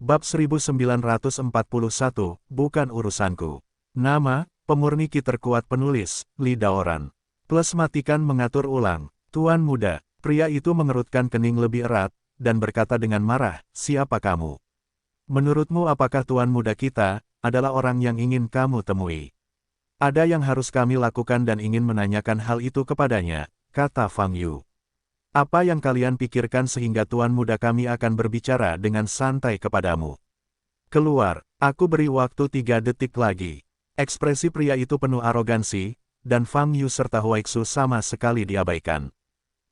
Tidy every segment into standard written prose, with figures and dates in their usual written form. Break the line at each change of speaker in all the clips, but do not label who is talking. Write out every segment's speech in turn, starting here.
Bab 1941, bukan urusanku. Nama, pemurni ki terkuat penulis, Li Daoran. Plus matikan mengatur ulang. Tuan muda, pria itu mengerutkan kening lebih erat, dan berkata dengan marah, siapa kamu? Menurutmu apakah tuan muda kita, adalah orang yang ingin kamu temui? Ada yang harus kami lakukan dan ingin menanyakan hal itu kepadanya, kata Fang Yu. Apa yang kalian pikirkan sehingga tuan muda kami akan berbicara dengan santai kepadamu? Keluar, aku beri waktu 3 detik lagi. Ekspresi pria itu penuh arogansi, dan Fang Yu serta Huaixu sama sekali diabaikan.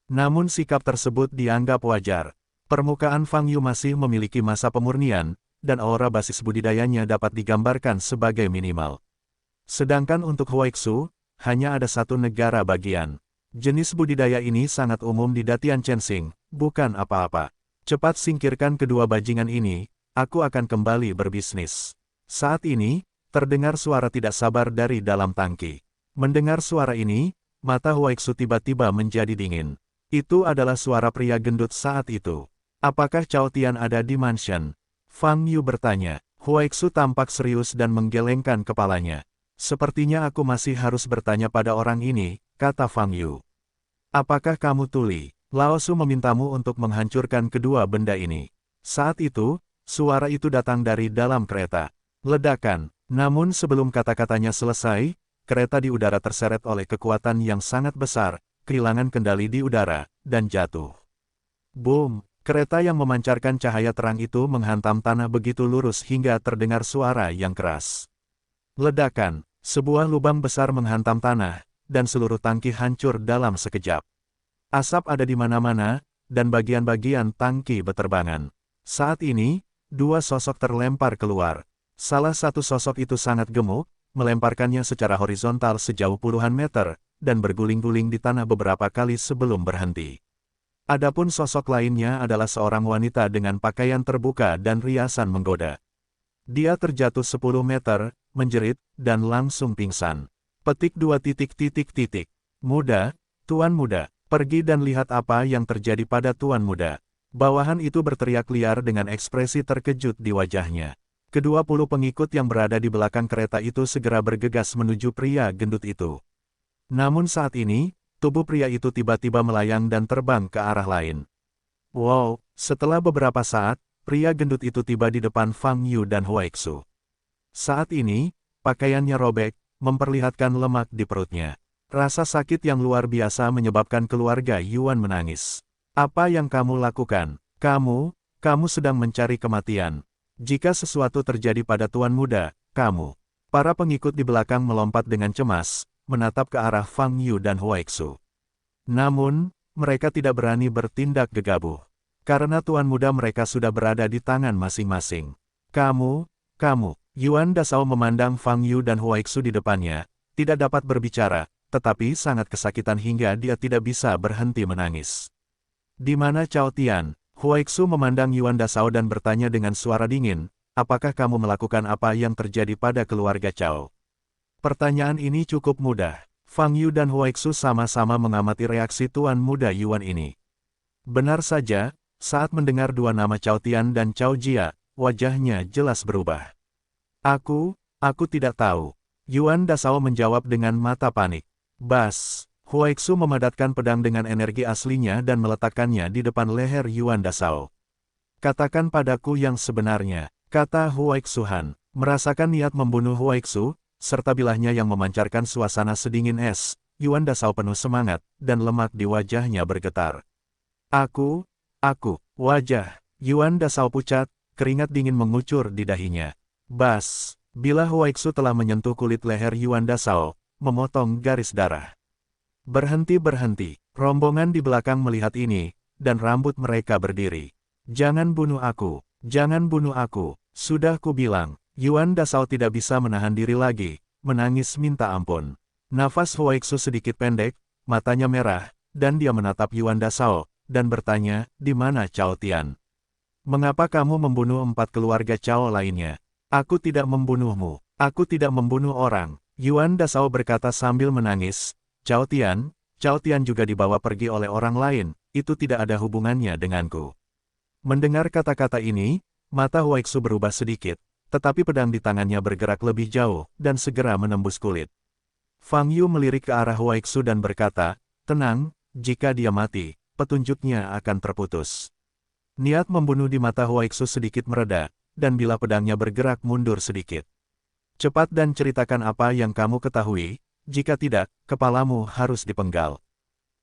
Namun sikap tersebut dianggap wajar. Permukaan Fang Yu masih memiliki masa pemurnian, dan aura basis budidayanya dapat digambarkan sebagai minimal. Sedangkan untuk Huaixu, hanya ada satu negara bagian. Jenis budidaya ini sangat umum di Datian Chensing, bukan apa-apa. Cepat singkirkan kedua bajingan ini, aku akan kembali berbisnis. Saat ini, terdengar suara tidak sabar dari dalam tangki. Mendengar suara ini, mata Huaixu tiba-tiba menjadi dingin. Itu adalah suara pria gendut saat itu. Apakah Cao Tian ada di mansion? Fang Yu bertanya. Huaixu tampak serius dan menggelengkan kepalanya. Sepertinya aku masih harus bertanya pada orang ini, kata Fang Yu. Apakah kamu tuli? Lao Su memintamu untuk menghancurkan kedua benda ini. Saat itu, suara itu datang dari dalam kereta. Ledakan. Namun sebelum kata-katanya selesai, kereta di udara terseret oleh kekuatan yang sangat besar, kehilangan kendali di udara, dan jatuh. Boom! Kereta yang memancarkan cahaya terang itu menghantam tanah begitu lurus hingga terdengar suara yang keras. Ledakan. Sebuah lubang besar menghantam tanah, dan seluruh tangki hancur dalam sekejap. Asap ada di mana-mana, dan bagian-bagian tangki beterbangan. Saat ini, dua sosok terlempar keluar. Salah satu sosok itu sangat gemuk, melemparkannya secara horizontal sejauh puluhan meter, dan berguling-guling di tanah beberapa kali sebelum berhenti. Adapun sosok lainnya adalah seorang wanita dengan pakaian terbuka dan riasan menggoda. Dia terjatuh 10 meter, menjerit, dan langsung pingsan. Petik 2 titik. Muda, tuan muda, pergi dan lihat apa yang terjadi pada tuan muda. Bawahan itu berteriak liar dengan ekspresi terkejut di wajahnya. Kedua puluh pengikut yang berada di belakang kereta itu segera bergegas menuju pria gendut itu. Namun saat ini, tubuh pria itu tiba-tiba melayang dan terbang ke arah lain. Wow, setelah beberapa saat, pria gendut itu tiba di depan Fang Yu dan Huaixu. Saat ini, pakaiannya robek, memperlihatkan lemak di perutnya. Rasa sakit yang luar biasa menyebabkan keluarga Yuan menangis. Apa yang kamu lakukan? Kamu sedang mencari kematian. Jika sesuatu terjadi pada tuan muda, kamu. Para pengikut di belakang melompat dengan cemas, menatap ke arah Fang Yu dan Huaixu. Namun, mereka tidak berani bertindak gegabah. Karena tuan muda mereka sudah berada di tangan masing-masing. Kamu, Yuan Dasao memandang Fang Yu dan Huaixu di depannya, tidak dapat berbicara, tetapi sangat kesakitan hingga dia tidak bisa berhenti menangis. Di mana Cao Tian? Huaixu memandang Yuan Dasao dan bertanya dengan suara dingin, apakah kamu melakukan apa yang terjadi pada keluarga Cao? Pertanyaan ini cukup mudah. Fang Yu dan Huaixu sama-sama mengamati reaksi tuan muda Yuan ini. Benar saja, saat mendengar dua nama Cao Tian dan Cao Jia, wajahnya jelas berubah. Aku tidak tahu. Yuan Dasao menjawab dengan mata panik. Bas! Huaixu memadatkan pedang dengan energi aslinya dan meletakkannya di depan leher Yuan Dasao. Katakan padaku yang sebenarnya, kata Huaixu Han. Merasakan niat membunuh Huaixu, serta bilahnya yang memancarkan suasana sedingin es, Yuan Dasao penuh semangat, dan lemak di wajahnya bergetar. Wajah Yuan Dasao pucat, keringat dingin mengucur di dahinya. Bas! Bila Huaixu telah menyentuh kulit leher Yuan Dasao, memotong garis darah. Berhenti. Rombongan di belakang melihat ini, dan rambut mereka berdiri. Jangan bunuh aku. Sudah kubilang. Yuan Dasao tidak bisa menahan diri lagi, menangis minta ampun. Nafas Huaixu sedikit pendek, matanya merah, dan dia menatap Yuan Dasao, dan bertanya, di mana Cao Tian? Mengapa kamu membunuh 4 keluarga Cao lainnya? Aku tidak membunuhmu. Aku tidak membunuh orang. Yuan Dasao berkata sambil menangis. Cao Tian juga dibawa pergi oleh orang lain, itu tidak ada hubungannya denganku. Mendengar kata-kata ini, Mata Huaixu berubah sedikit, tetapi pedang di tangannya bergerak lebih jauh, dan segera menembus kulit. Fang Yu melirik ke arah Huaixu dan berkata, "Tenang, jika dia mati, petunjuknya akan terputus." Niat membunuh di mata Huaixu sedikit mereda, dan bilah pedangnya bergerak mundur sedikit. "Cepat dan ceritakan apa yang kamu ketahui, jika tidak, kepalamu harus dipenggal.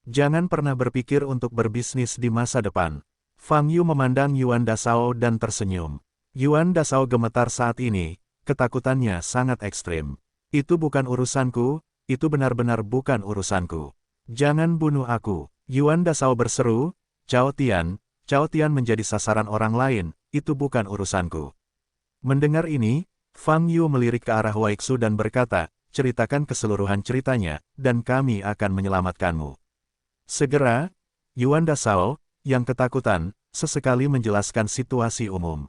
Jangan pernah berpikir untuk berbisnis di masa depan." Fang Yu memandang Yuan Dasao dan tersenyum. Yuan Dasao gemetar saat ini, ketakutannya sangat ekstrim. "Itu bukan urusanku, itu benar-benar bukan urusanku. Jangan bunuh aku." Yuan Dasao berseru, Cao Tian menjadi sasaran orang lain, itu bukan urusanku." Mendengar ini, Fang Yu melirik ke arah Huaixu dan berkata, "Ceritakan keseluruhan ceritanya, dan kami akan menyelamatkanmu." Segera, Yuan Dasao, yang ketakutan, sesekali menjelaskan situasi umum.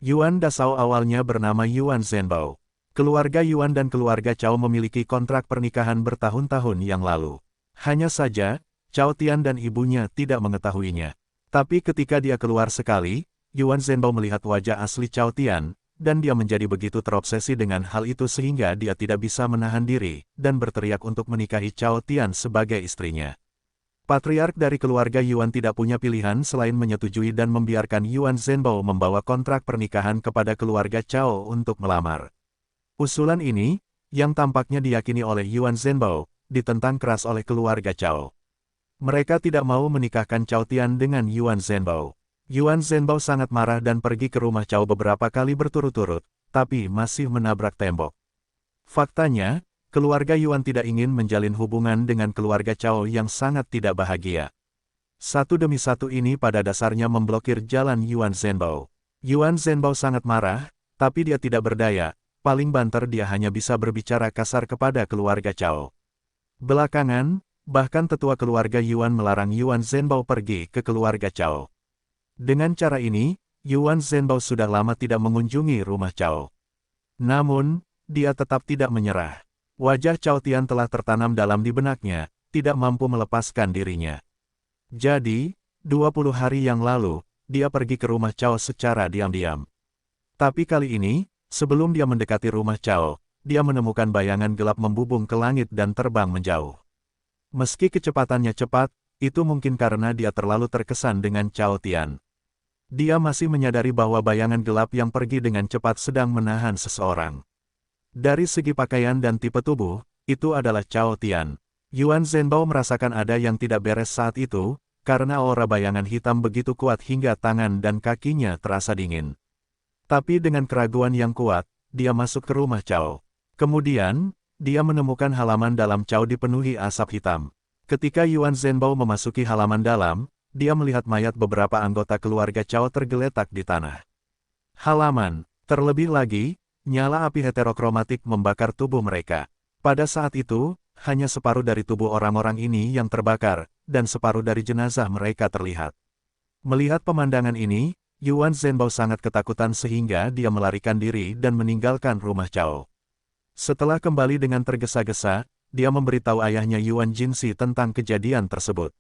Yuan Dasao awalnya bernama Yuan Zhenbao. Keluarga Yuan dan keluarga Cao memiliki kontrak pernikahan bertahun-tahun yang lalu. Hanya saja, Cao Tian dan ibunya tidak mengetahuinya. Tapi ketika dia keluar sekali, Yuan Zhenbao melihat wajah asli Cao Tian, dan dia menjadi begitu terobsesi dengan hal itu sehingga dia tidak bisa menahan diri, dan berteriak untuk menikahi Cao Tian sebagai istrinya. Patriark dari keluarga Yuan tidak punya pilihan selain menyetujui dan membiarkan Yuan Zhenbao membawa kontrak pernikahan kepada keluarga Cao untuk melamar. Usulan ini, yang tampaknya diyakini oleh Yuan Zhenbao, ditentang keras oleh keluarga Cao. Mereka tidak mau menikahkan Cao Tian dengan Yuan Zhenbao. Yuan Zhenbao sangat marah dan pergi ke rumah Cao beberapa kali berturut-turut, tapi masih menabrak tembok. Faktanya, keluarga Yuan tidak ingin menjalin hubungan dengan keluarga Cao yang sangat tidak bahagia. Satu demi satu ini pada dasarnya memblokir jalan Yuan Zhenbao. Yuan Zhenbao sangat marah, tapi dia tidak berdaya, paling banter dia hanya bisa berbicara kasar kepada keluarga Cao. Belakangan, bahkan tetua keluarga Yuan melarang Yuan Zhenbao pergi ke keluarga Cao. Dengan cara ini, Yuan Zhenbao sudah lama tidak mengunjungi rumah Cao. Namun, dia tetap tidak menyerah. Wajah Cao Tian telah tertanam dalam di benaknya, tidak mampu melepaskan dirinya. Jadi, 20 hari yang lalu, dia pergi ke rumah Cao secara diam-diam. Tapi kali ini, sebelum dia mendekati rumah Cao, dia menemukan bayangan gelap membubung ke langit dan terbang menjauh. Meski kecepatannya cepat, itu mungkin karena dia terlalu terkesan dengan Cao Tian. Dia masih menyadari bahwa bayangan gelap yang pergi dengan cepat sedang menahan seseorang. Dari segi pakaian dan tipe tubuh, itu adalah Cao Tian. Yuan Zhenbao merasakan ada yang tidak beres saat itu, karena aura bayangan hitam begitu kuat hingga tangan dan kakinya terasa dingin. Tapi dengan keraguan yang kuat, dia masuk ke rumah Cao. Kemudian, dia menemukan halaman dalam Cao dipenuhi asap hitam. Ketika Yuan Zhenbao memasuki halaman dalam, dia melihat mayat beberapa anggota keluarga Cao tergeletak di tanah halaman. Terlebih lagi, nyala api heterokromatik membakar tubuh mereka. Pada saat itu, hanya separuh dari tubuh orang-orang ini yang terbakar, dan separuh dari jenazah mereka terlihat. Melihat pemandangan ini, Yuan Zhenbao sangat ketakutan sehingga dia melarikan diri dan meninggalkan rumah Cao. Setelah kembali dengan tergesa-gesa, dia memberitahu ayahnya Yuan Jinsi tentang kejadian tersebut.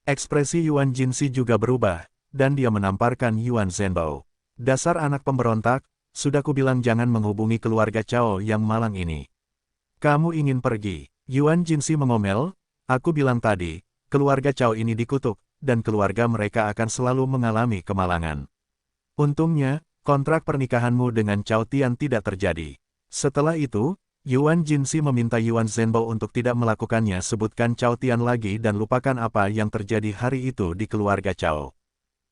Ekspresi Yuan Jinsi juga berubah, dan dia menamparkan Yuan Zhenbao. "Dasar anak pemberontak, sudah kubilang jangan menghubungi keluarga Cao yang malang ini. Kamu ingin pergi." Yuan Jinsi mengomel, "Aku bilang tadi, keluarga Cao ini dikutuk, dan keluarga mereka akan selalu mengalami kemalangan. Untungnya, kontrak pernikahanmu dengan Cao Tian tidak terjadi." Setelah itu, Yuan Jinsi meminta Yuan Zhenbao untuk tidak melakukannya, sebutkan Cao Tian lagi dan lupakan apa yang terjadi hari itu di keluarga Cao.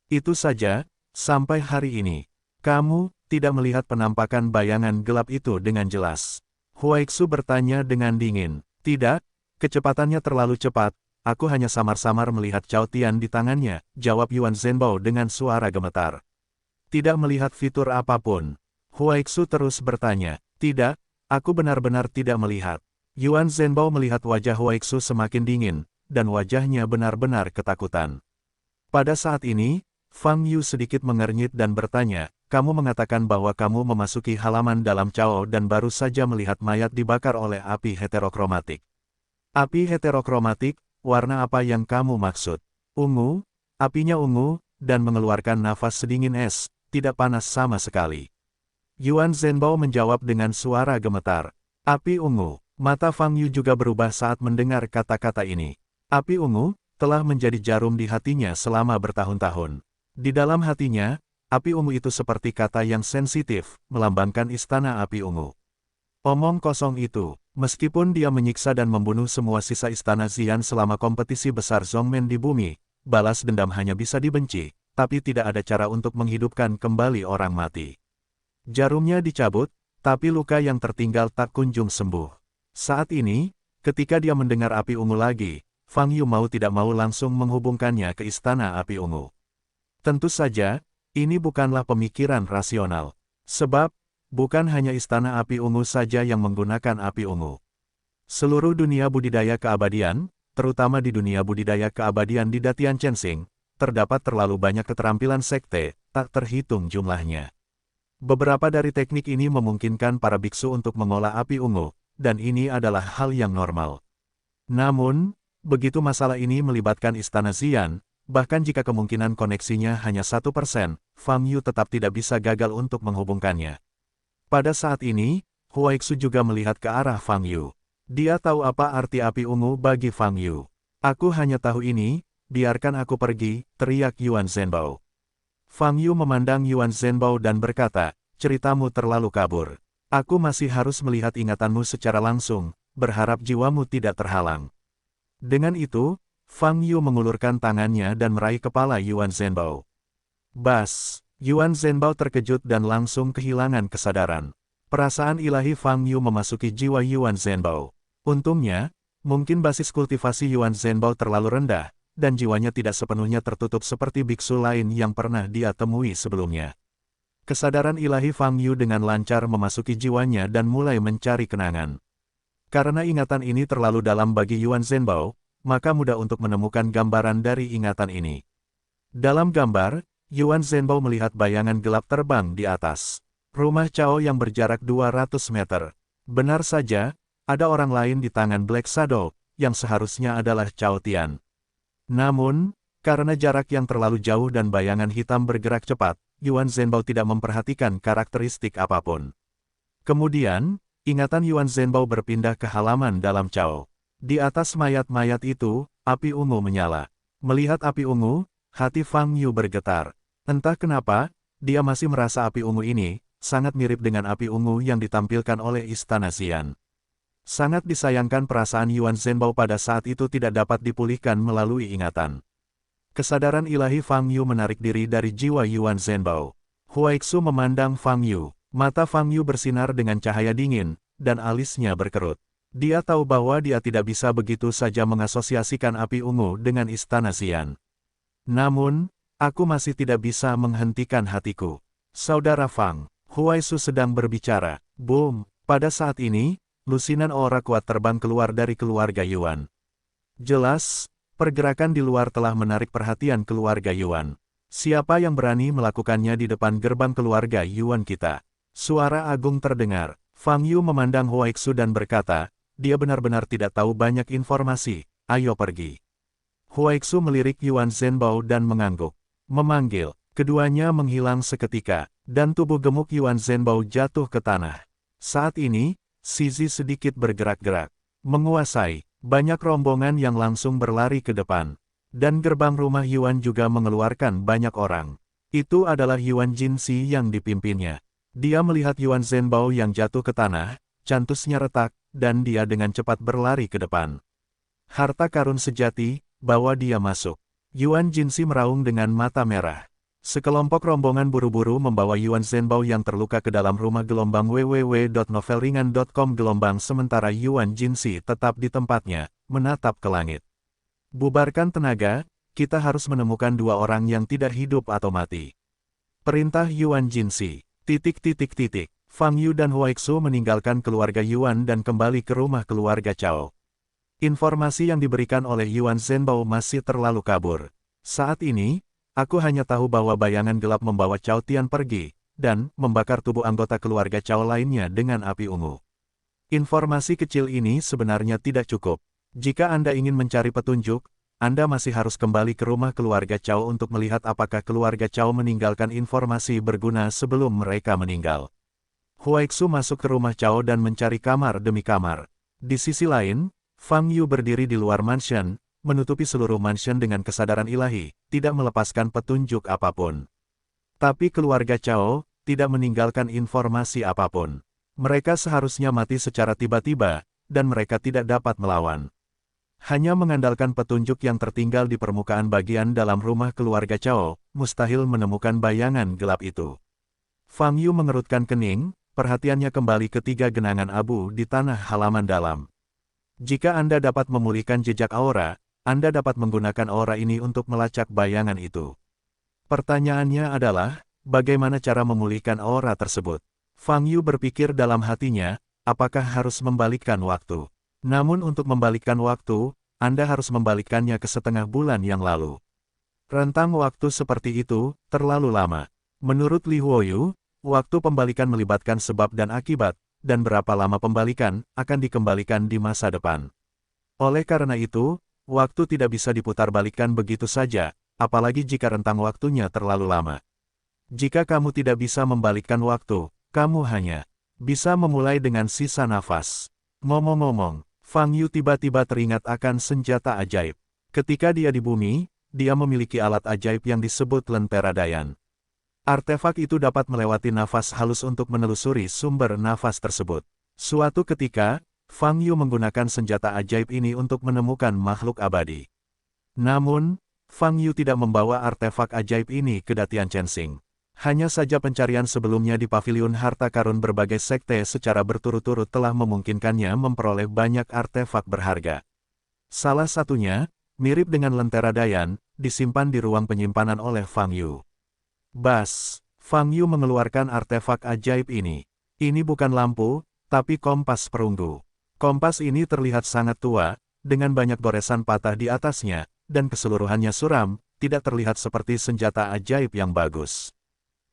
Itu saja, sampai hari ini. Kamu tidak melihat penampakan bayangan gelap itu dengan jelas. Huaixu bertanya dengan dingin. "Tidak, kecepatannya terlalu cepat, aku hanya samar-samar melihat Cao Tian di tangannya," jawab Yuan Zhenbao dengan suara gemetar. "Tidak melihat fitur apapun?" Huaixu terus bertanya. "Tidak, aku benar-benar tidak melihat." Yuan Zhenbao melihat wajah Huaixu semakin dingin, dan wajahnya benar-benar ketakutan. Pada saat ini, Fang Yu sedikit mengernyit dan bertanya, "Kamu mengatakan bahwa kamu memasuki halaman dalam Cao dan baru saja melihat mayat dibakar oleh api heterokromatik. Api heterokromatik, warna apa yang kamu maksud?" "Ungu, apinya ungu, dan mengeluarkan nafas sedingin es," tidak panas sama sekali. Yuan Zhenbao menjawab dengan suara gemetar. Api ungu. Mata Fang Yu juga berubah saat mendengar kata-kata ini. Api ungu telah menjadi jarum di hatinya selama bertahun-tahun. Di dalam hatinya, api ungu itu seperti kata yang sensitif, melambangkan istana api ungu. Omong kosong itu. Meskipun dia menyiksa dan membunuh semua sisa istana Xian selama kompetisi besar Zhongmen di bumi, balas dendam hanya bisa dibenci, tapi tidak ada cara untuk menghidupkan kembali orang mati. Jarumnya dicabut, tapi luka yang tertinggal tak kunjung sembuh. Saat ini, ketika dia mendengar api ungu lagi, Fang Yu mau tidak mau langsung menghubungkannya ke istana api ungu. Tentu saja, ini bukanlah pemikiran rasional. Sebab, bukan hanya istana api ungu saja yang menggunakan api ungu. Seluruh dunia budidaya keabadian, terutama di dunia budidaya keabadian di Datian Chensing, terdapat terlalu banyak keterampilan sekte, tak terhitung jumlahnya. Beberapa dari teknik ini memungkinkan para biksu untuk mengolah api ungu, dan ini adalah hal yang normal. Namun, begitu masalah ini melibatkan istana Xian, bahkan jika kemungkinan koneksinya hanya 1%, Fang Yu tetap tidak bisa gagal untuk menghubungkannya. Pada saat ini, Huaixu juga melihat ke arah Fang Yu. Dia tahu apa arti api ungu bagi Fang Yu. Aku hanya tahu ini, biarkan aku pergi, teriak Yuan Zhenbao. Fang Yu memandang Yuan Zhenbao dan berkata, ceritamu terlalu kabur. Aku masih harus melihat ingatanmu secara langsung, berharap jiwamu tidak terhalang. Dengan itu, Fang Yu mengulurkan tangannya dan meraih kepala Yuan Zhenbao. Bas! Yuan Zhenbao terkejut dan langsung kehilangan kesadaran. Perasaan ilahi Fang Yu memasuki jiwa Yuan Zhenbao. Untungnya, mungkin basis kultivasi Yuan Zhenbao terlalu rendah, dan jiwanya tidak sepenuhnya tertutup seperti biksu lain yang pernah dia temui sebelumnya. Kesadaran ilahi Fang Yu dengan lancar memasuki jiwanya dan mulai mencari kenangan. Karena ingatan ini terlalu dalam bagi Yuan Zhenbao, maka mudah untuk menemukan gambaran dari ingatan ini. Dalam gambar, Yuan Zhenbao melihat bayangan gelap terbang di atas rumah Chao yang berjarak 200 meter. Benar saja, ada orang lain di tangan Black Shadow, yang seharusnya adalah Chao Tian. Namun, karena jarak yang terlalu jauh dan bayangan hitam bergerak cepat, Yuan Zhenbao tidak memperhatikan karakteristik apapun. Kemudian, ingatan Yuan Zhenbao berpindah ke halaman dalam Chao. Di atas mayat-mayat itu, api ungu menyala. Melihat api ungu, hati Fang Yu bergetar. Entah kenapa, dia masih merasa api ungu ini sangat mirip dengan api ungu yang ditampilkan oleh Istana Xian. Sangat disayangkan perasaan Yuan Zhenbao pada saat itu tidak dapat dipulihkan melalui ingatan. Kesadaran ilahi Fang Yu menarik diri dari jiwa Yuan Zhenbao. Huaixu memandang Fang Yu. Mata Fang Yu bersinar dengan cahaya dingin, dan alisnya berkerut. Dia tahu bahwa dia tidak bisa begitu saja mengasosiasikan api ungu dengan Istana Xian. Namun, aku masih tidak bisa menghentikan hatiku. Saudara Fang, Huaixu sedang berbicara. Boom! Pada saat ini, lusinan aura kuat terbang keluar dari keluarga Yuan. Jelas, pergerakan di luar telah menarik perhatian keluarga Yuan. Siapa yang berani melakukannya di depan gerbang keluarga Yuan kita? Suara agung terdengar. Fang Yu memandang Huaixu dan berkata, dia benar-benar tidak tahu banyak informasi, ayo pergi. Huaixu melirik Yuan Zhenbao dan mengangguk. Memanggil, keduanya menghilang seketika, dan tubuh gemuk Yuan Zhenbao jatuh ke tanah. Saat ini, Zizi sedikit bergerak-gerak. Menguasai, banyak rombongan yang langsung berlari ke depan. Dan gerbang rumah Yuan juga mengeluarkan banyak orang. Itu adalah Yuan Jinxi yang dipimpinnya. Dia melihat Yuan Zhenbao yang jatuh ke tanah, jantusnya retak, dan dia dengan cepat berlari ke depan. Harta karun sejati, bawa dia masuk. Yuan Jinxi meraung dengan mata merah. Sekelompok rombongan buru-buru membawa Yuan Zhenbao yang terluka ke dalam rumah gelombang www.novelringan.com gelombang sementara Yuan Jinxi tetap di tempatnya, menatap ke langit. Bubarkan tenaga, kita harus menemukan dua orang yang tidak hidup atau mati. Perintah Yuan Jinxi. Fang Yu dan Huaixu meninggalkan keluarga Yuan dan kembali ke rumah keluarga Chao. Informasi yang diberikan oleh Yuan Zhenbao masih terlalu kabur. Saat ini, aku hanya tahu bahwa bayangan gelap membawa Chao Tian pergi, dan membakar tubuh anggota keluarga Chao lainnya dengan api ungu. Informasi kecil ini sebenarnya tidak cukup. Jika Anda ingin mencari petunjuk, Anda masih harus kembali ke rumah keluarga Chow untuk melihat apakah keluarga Chow meninggalkan informasi berguna sebelum mereka meninggal. Huaixu masuk ke rumah Chow dan mencari kamar demi kamar. Di sisi lain, Fang Yu berdiri di luar mansion, menutupi seluruh mansion dengan kesadaran ilahi, tidak melepaskan petunjuk apapun. Tapi keluarga Chow tidak meninggalkan informasi apapun. Mereka seharusnya mati secara tiba-tiba, dan mereka tidak dapat melawan. Hanya mengandalkan petunjuk yang tertinggal di permukaan bagian dalam rumah keluarga Chow, mustahil menemukan bayangan gelap itu. Fang Yu mengerutkan kening, perhatiannya kembali ke 3 genangan abu di tanah halaman dalam. Jika Anda dapat memulihkan jejak aura, Anda dapat menggunakan aura ini untuk melacak bayangan itu. Pertanyaannya adalah, bagaimana cara memulihkan aura tersebut? Fang Yu berpikir dalam hatinya, apakah harus membalikkan waktu? Namun untuk membalikkan waktu, Anda harus membalikkannya ke setengah bulan yang lalu. Rentang waktu seperti itu, terlalu lama. Menurut Li Huoyu, waktu pembalikan melibatkan sebab dan akibat, dan berapa lama pembalikan, akan dikembalikan di masa depan. Oleh karena itu, waktu tidak bisa diputarbalikkan begitu saja, apalagi jika rentang waktunya terlalu lama. Jika kamu tidak bisa membalikkan waktu, kamu hanya bisa memulai dengan sisa nafas. Ngomong-ngomong, Fang Yu tiba-tiba teringat akan senjata ajaib. Ketika dia di bumi, dia memiliki alat ajaib yang disebut Lentera Dayan. Artefak itu dapat melewati nafas halus untuk menelusuri sumber nafas tersebut. Suatu ketika, Fang Yu menggunakan senjata ajaib ini untuk menemukan makhluk abadi. Namun, Fang Yu tidak membawa artefak ajaib ini ke Datian Chensing. Hanya saja pencarian sebelumnya di paviliun harta karun berbagai sekte secara berturut-turut telah memungkinkannya memperoleh banyak artefak berharga. Salah satunya, mirip dengan Lentera Dayan, disimpan di ruang penyimpanan oleh Fang Yu. Bas, Fang Yu mengeluarkan artefak ajaib ini. Ini bukan lampu, tapi kompas perunggu. Kompas ini terlihat sangat tua, dengan banyak goresan patah di atasnya, dan keseluruhannya suram, tidak terlihat seperti senjata ajaib yang bagus.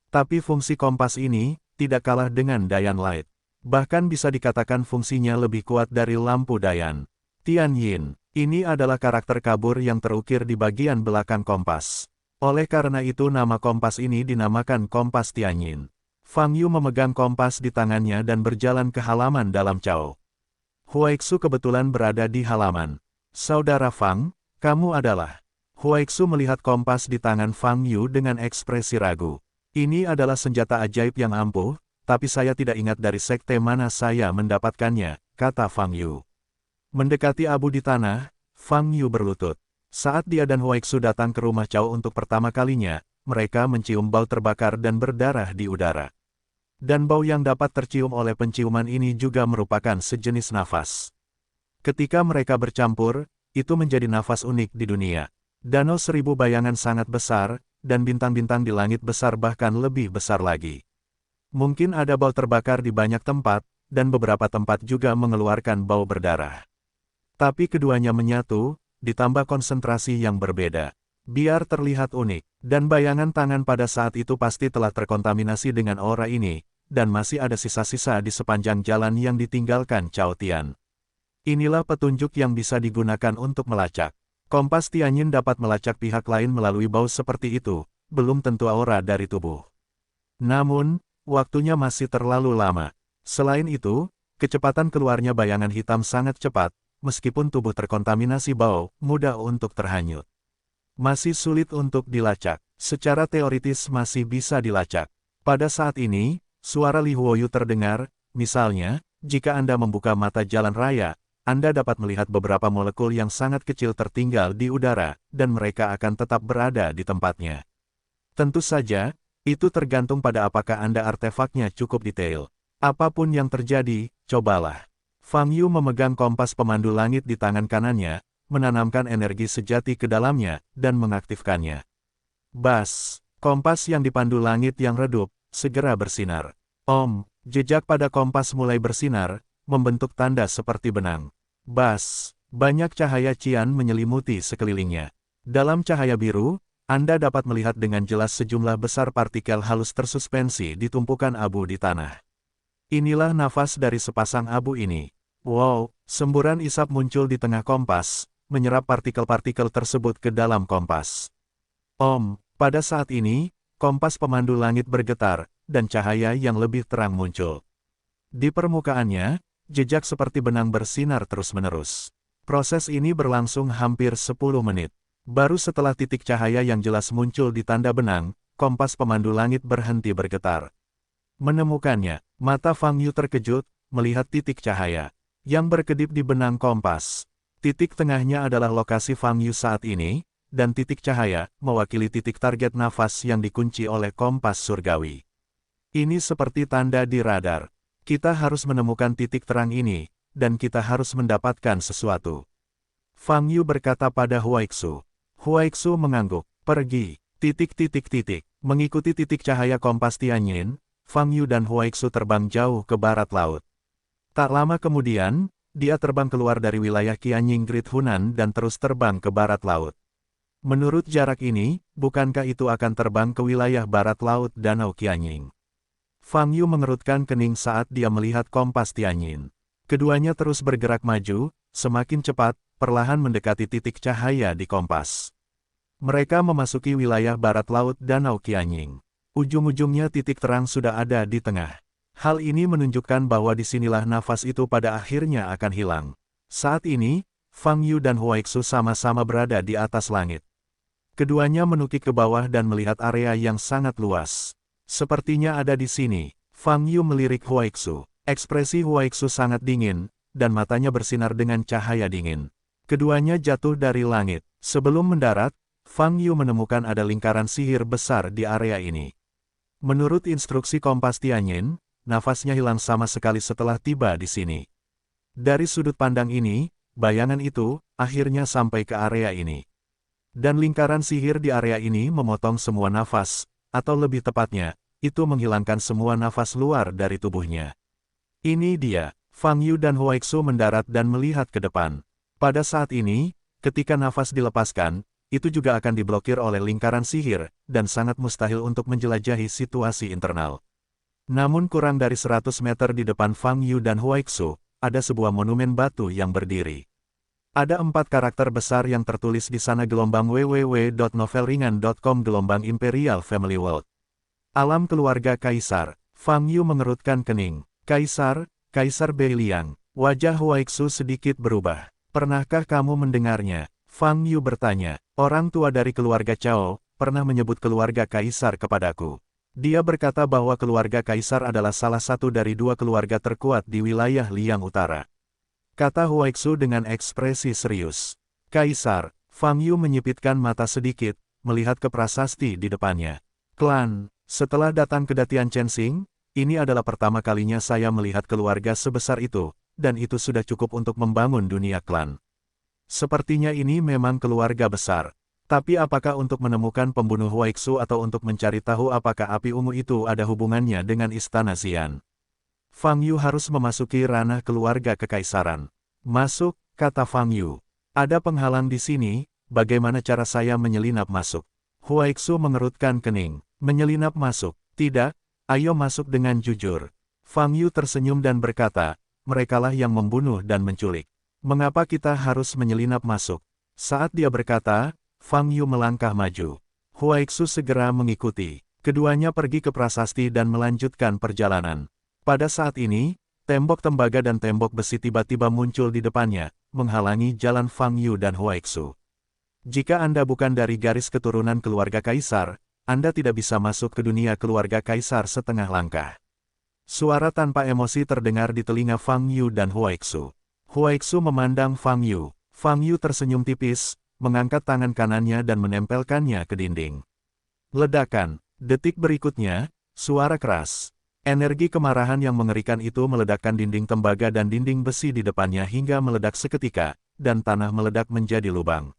Tapi fungsi kompas ini, tidak kalah dengan Dayan Light. Bahkan bisa dikatakan fungsinya lebih kuat dari lampu Dayan. Tian Yin, ini adalah karakter kabur yang terukir di bagian belakang kompas. Oleh karena itu nama kompas ini dinamakan kompas Tian Yin. Fang Yu memegang kompas di tangannya dan berjalan ke halaman dalam Chow. Huaixu kebetulan berada di halaman. Saudara Fang, kamu adalah... Huaixu melihat kompas di tangan Fang Yu dengan ekspresi ragu. Ini adalah senjata ajaib yang ampuh, tapi saya tidak ingat dari sekte mana saya mendapatkannya, kata Fang Yu. Mendekati abu di tanah, Fang Yu berlutut. Saat dia dan Huaixu datang ke rumah Chow untuk pertama kalinya, mereka mencium bau terbakar dan berdarah di udara. Dan bau yang dapat tercium oleh penciuman ini juga merupakan sejenis nafas. Ketika mereka bercampur, itu menjadi nafas unik di dunia. Danau 1000 bayangan sangat besar, dan bintang-bintang di langit besar bahkan lebih besar lagi. Mungkin ada bau terbakar di banyak tempat, dan beberapa tempat juga mengeluarkan bau berdarah. Tapi keduanya menyatu, ditambah konsentrasi yang berbeda. Biar terlihat unik, dan bayangan tangan pada saat itu pasti telah terkontaminasi dengan aura ini, dan masih ada sisa-sisa di sepanjang jalan yang ditinggalkan Cao Tian. Inilah petunjuk yang bisa digunakan untuk melacak. Kompas Tianyin dapat melacak pihak lain melalui bau seperti itu, belum tentu aura dari tubuh. Namun, waktunya masih terlalu lama. Selain itu, kecepatan keluarnya bayangan hitam sangat cepat, meskipun tubuh terkontaminasi bau, mudah untuk terhanyut. Masih sulit untuk dilacak. Secara teoritis masih bisa dilacak. Pada saat ini, suara Li Huoyu terdengar, misalnya, jika Anda membuka mata jalan raya, Anda dapat melihat beberapa molekul yang sangat kecil tertinggal di udara, dan mereka akan tetap berada di tempatnya. Tentu saja, itu tergantung pada apakah Anda artefaknya cukup detail. Apapun yang terjadi, cobalah. Fang Yu memegang kompas pemandu langit di tangan kanannya, menanamkan energi sejati ke dalamnya, dan mengaktifkannya. Bas, kompas yang dipandu langit yang redup, segera bersinar. Jejak pada kompas mulai bersinar, membentuk tanda seperti benang. Bas, banyak cahaya cian menyelimuti sekelilingnya. Dalam cahaya biru, Anda dapat melihat dengan jelas sejumlah besar partikel halus tersuspensi di tumpukan abu di tanah. Inilah nafas dari sepasang abu ini. Wow, semburan isap muncul di tengah kompas, menyerap partikel-partikel tersebut ke dalam kompas. Pada saat ini, kompas pemandu langit bergetar, dan cahaya yang lebih terang muncul. Di permukaannya, jejak seperti benang bersinar terus-menerus. Proses ini berlangsung hampir 10 menit. Baru setelah titik cahaya yang jelas muncul di tanda benang, kompas pemandu langit berhenti bergetar. Menemukannya, mata Fang Yu terkejut, melihat titik cahaya yang berkedip di benang kompas. Titik tengahnya adalah lokasi Fang Yu saat ini, dan titik cahaya mewakili titik target nafas yang dikunci oleh kompas surgawi. Ini seperti tanda di radar. Kita harus menemukan titik terang ini, dan kita harus mendapatkan sesuatu. Fang Yu berkata pada Huaixu. Huaixu mengangguk. Pergi. Mengikuti titik cahaya kompas Tianyin, Fang Yu dan Huaixu terbang jauh ke barat laut. Tak lama kemudian, dia terbang keluar dari wilayah Qianying Great Hunan dan terus terbang ke barat laut. Menurut jarak ini, bukankah itu akan terbang ke wilayah barat laut Danau Qianying? Fang Yu mengerutkan kening saat dia melihat kompas Tianyin. Keduanya terus bergerak maju, semakin cepat, perlahan mendekati titik cahaya di kompas. Mereka memasuki wilayah barat laut Danau Qianying. Ujung-ujungnya titik terang sudah ada di tengah. Hal ini menunjukkan bahwa disinilah nafas itu pada akhirnya akan hilang. Saat ini, Fang Yu dan Huaixu sama-sama berada di atas langit. Keduanya menukik ke bawah dan melihat area yang sangat luas. Sepertinya ada di sini. Fang Yu melirik Huaixu. Ekspresi Huaixu sangat dingin, dan matanya bersinar dengan cahaya dingin. Keduanya jatuh dari langit. Sebelum mendarat, Fang Yu menemukan ada lingkaran sihir besar di area ini. Menurut instruksi kompas Tianyin, nafasnya hilang sama sekali setelah tiba di sini. Dari sudut pandang ini, bayangan itu akhirnya sampai ke area ini. Dan lingkaran sihir di area ini memotong semua nafas, atau lebih tepatnya, itu menghilangkan semua nafas luar dari tubuhnya. Ini dia. Fang Yu dan Huaixu mendarat dan melihat ke depan. Pada saat ini, ketika nafas dilepaskan, itu juga akan diblokir oleh lingkaran sihir, dan sangat mustahil untuk menjelajahi situasi internal. Namun kurang dari 100 meter di depan Fang Yu dan Huaixu, ada sebuah monumen batu yang berdiri. Ada 4 karakter besar yang tertulis di sana gelombang www.novelringan.com gelombang Imperial Family World. Alam keluarga Kaisar. Fang Yu mengerutkan kening. Kaisar Beiliang. Wajah Huaixu sedikit berubah. Pernahkah kamu mendengarnya? Fang Yu bertanya. Orang tua dari keluarga Cao pernah menyebut keluarga Kaisar kepadaku. Dia berkata bahwa keluarga Kaisar adalah salah satu dari 2 keluarga terkuat di wilayah Liang Utara. Kata Huaixu dengan ekspresi serius. Kaisar. Fang Yu menyipitkan mata sedikit, melihat ke prasasti di depannya. Klan. Setelah datang ke Datian Chensing, ini adalah pertama kalinya saya melihat keluarga sebesar itu, dan itu sudah cukup untuk membangun dunia klan. Sepertinya ini memang keluarga besar. Tapi apakah untuk menemukan pembunuh Huaixu atau untuk mencari tahu apakah api ungu itu ada hubungannya dengan Istana Xian? Fang Yu harus memasuki ranah keluarga kekaisaran. Masuk, kata Fang Yu. Ada penghalang di sini, bagaimana cara saya menyelinap masuk? Huaixu mengerutkan kening. Menyelinap masuk? Tidak, ayo masuk dengan jujur. Fang Yu tersenyum dan berkata, merekalah yang membunuh dan menculik. Mengapa kita harus menyelinap masuk? Saat dia berkata, Fang Yu melangkah maju. Huaixu segera mengikuti. Keduanya pergi ke prasasti dan melanjutkan perjalanan. Pada saat ini, tembok tembaga dan tembok besi tiba-tiba muncul di depannya, menghalangi jalan Fang Yu dan Huaixu. Jika Anda bukan dari garis keturunan keluarga Kaisar, Anda tidak bisa masuk ke dunia keluarga Kaisar setengah langkah. Suara tanpa emosi terdengar di telinga Fang Yu dan Huaixu. Huaixu memandang Fang Yu. Fang Yu tersenyum tipis, mengangkat tangan kanannya dan menempelkannya ke dinding. Ledakan. Detik berikutnya, suara keras. Energi kemarahan yang mengerikan itu meledakkan dinding tembaga dan dinding besi di depannya hingga meledak seketika, dan tanah meledak menjadi lubang.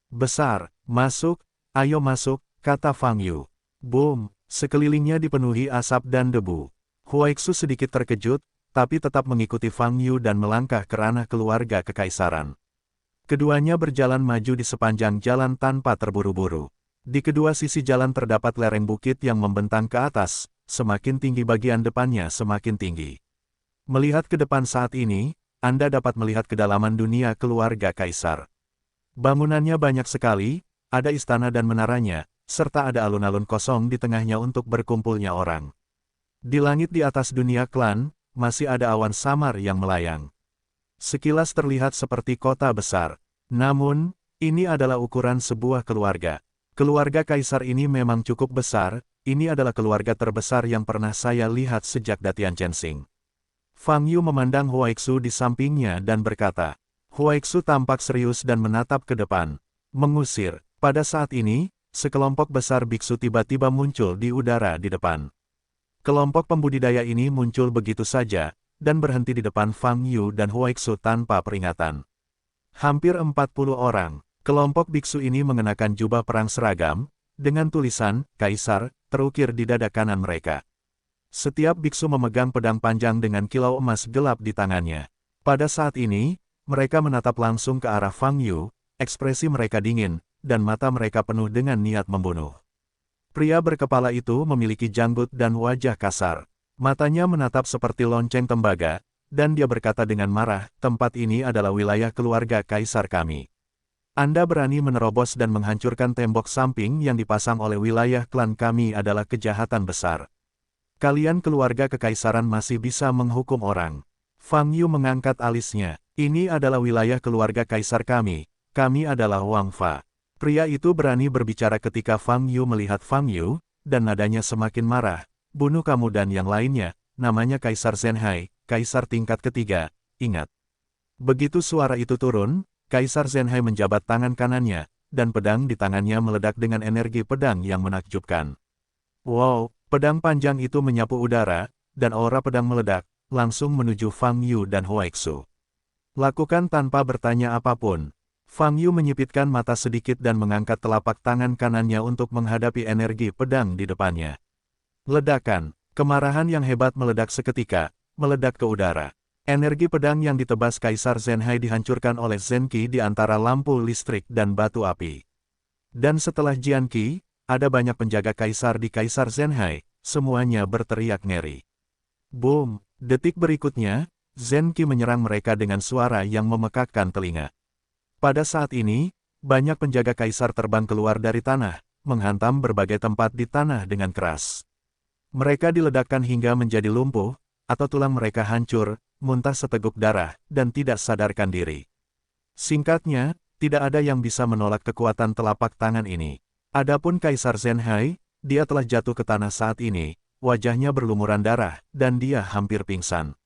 Besar, masuk, ayo masuk, kata Fang Yu. Boom, sekelilingnya dipenuhi asap dan debu. Huaixu sedikit terkejut, tapi tetap mengikuti Fang Yu dan melangkah ke ranah keluarga kekaisaran. Keduanya berjalan maju di sepanjang jalan tanpa terburu-buru. Di kedua sisi jalan terdapat lereng bukit yang membentang ke atas, semakin tinggi bagian depannya semakin tinggi. Melihat ke depan saat ini, Anda dapat melihat kedalaman dunia keluarga Kaisar. Bangunannya banyak sekali, ada istana dan menaranya, serta ada alun-alun kosong di tengahnya untuk berkumpulnya orang. Di langit di atas dunia klan, masih ada awan samar yang melayang. Sekilas terlihat seperti kota besar. Namun, ini adalah ukuran sebuah keluarga. Keluarga kaisar ini memang cukup besar, ini adalah keluarga terbesar yang pernah saya lihat sejak Datian Chensing. Fang Yu memandang Huaixu di sampingnya dan berkata, Huaixu tampak serius dan menatap ke depan. Mengusir. Pada saat ini, sekelompok besar biksu tiba-tiba muncul di udara di depan. Kelompok pembudidaya ini muncul begitu saja, dan berhenti di depan Fang Yu dan Huaixu tanpa peringatan. Hampir 40 orang. Kelompok biksu ini mengenakan jubah perang seragam, dengan tulisan, Kaisar, terukir di dada kanan mereka. Setiap biksu memegang pedang panjang dengan kilau emas gelap di tangannya. Pada saat ini, mereka menatap langsung ke arah Fang Yu, ekspresi mereka dingin, dan mata mereka penuh dengan niat membunuh. Pria berkepala itu memiliki janggut dan wajah kasar. Matanya menatap seperti lonceng tembaga, dan dia berkata dengan marah, tempat ini adalah wilayah keluarga kaisar kami. Anda berani menerobos dan menghancurkan tembok samping yang dipasang oleh wilayah klan kami adalah kejahatan besar. Kalian keluarga kekaisaran masih bisa menghukum orang. Fang Yu mengangkat alisnya. Ini adalah wilayah keluarga kaisar kami adalah Wang Fa. Pria itu berani berbicara ketika Fang Yu melihat Fang Yu, dan nadanya semakin marah. Bunuh kamu dan yang lainnya, namanya Kaisar Zhenhai, kaisar tingkat ketiga, ingat. Begitu suara itu turun, Kaisar Zhenhai menjabat tangan kanannya, dan pedang di tangannya meledak dengan energi pedang yang menakjubkan. Wow, pedang panjang itu menyapu udara, dan aura pedang meledak, langsung menuju Fang Yu dan Huaixu. Lakukan tanpa bertanya apapun. Fang Yu menyipitkan mata sedikit dan mengangkat telapak tangan kanannya untuk menghadapi energi pedang di depannya. Ledakan, kemarahan yang hebat meledak seketika, meledak ke udara. Energi pedang yang ditebas Kaisar Zhenhai dihancurkan oleh Zenqi di antara lampu listrik dan batu api. Dan setelah Jianqi, ada banyak penjaga kaisar di Kaisar Zhenhai, semuanya berteriak ngeri. Boom! Detik berikutnya, Zenqi menyerang mereka dengan suara yang memekakkan telinga. Pada saat ini, banyak penjaga kaisar terbang keluar dari tanah, menghantam berbagai tempat di tanah dengan keras. Mereka diledakkan hingga menjadi lumpuh, atau tulang mereka hancur, muntah seteguk darah, dan tidak sadarkan diri. Singkatnya, tidak ada yang bisa menolak kekuatan telapak tangan ini. Adapun Kaisar Zhenhai, dia telah jatuh ke tanah saat ini, wajahnya berlumuran darah, dan dia hampir pingsan.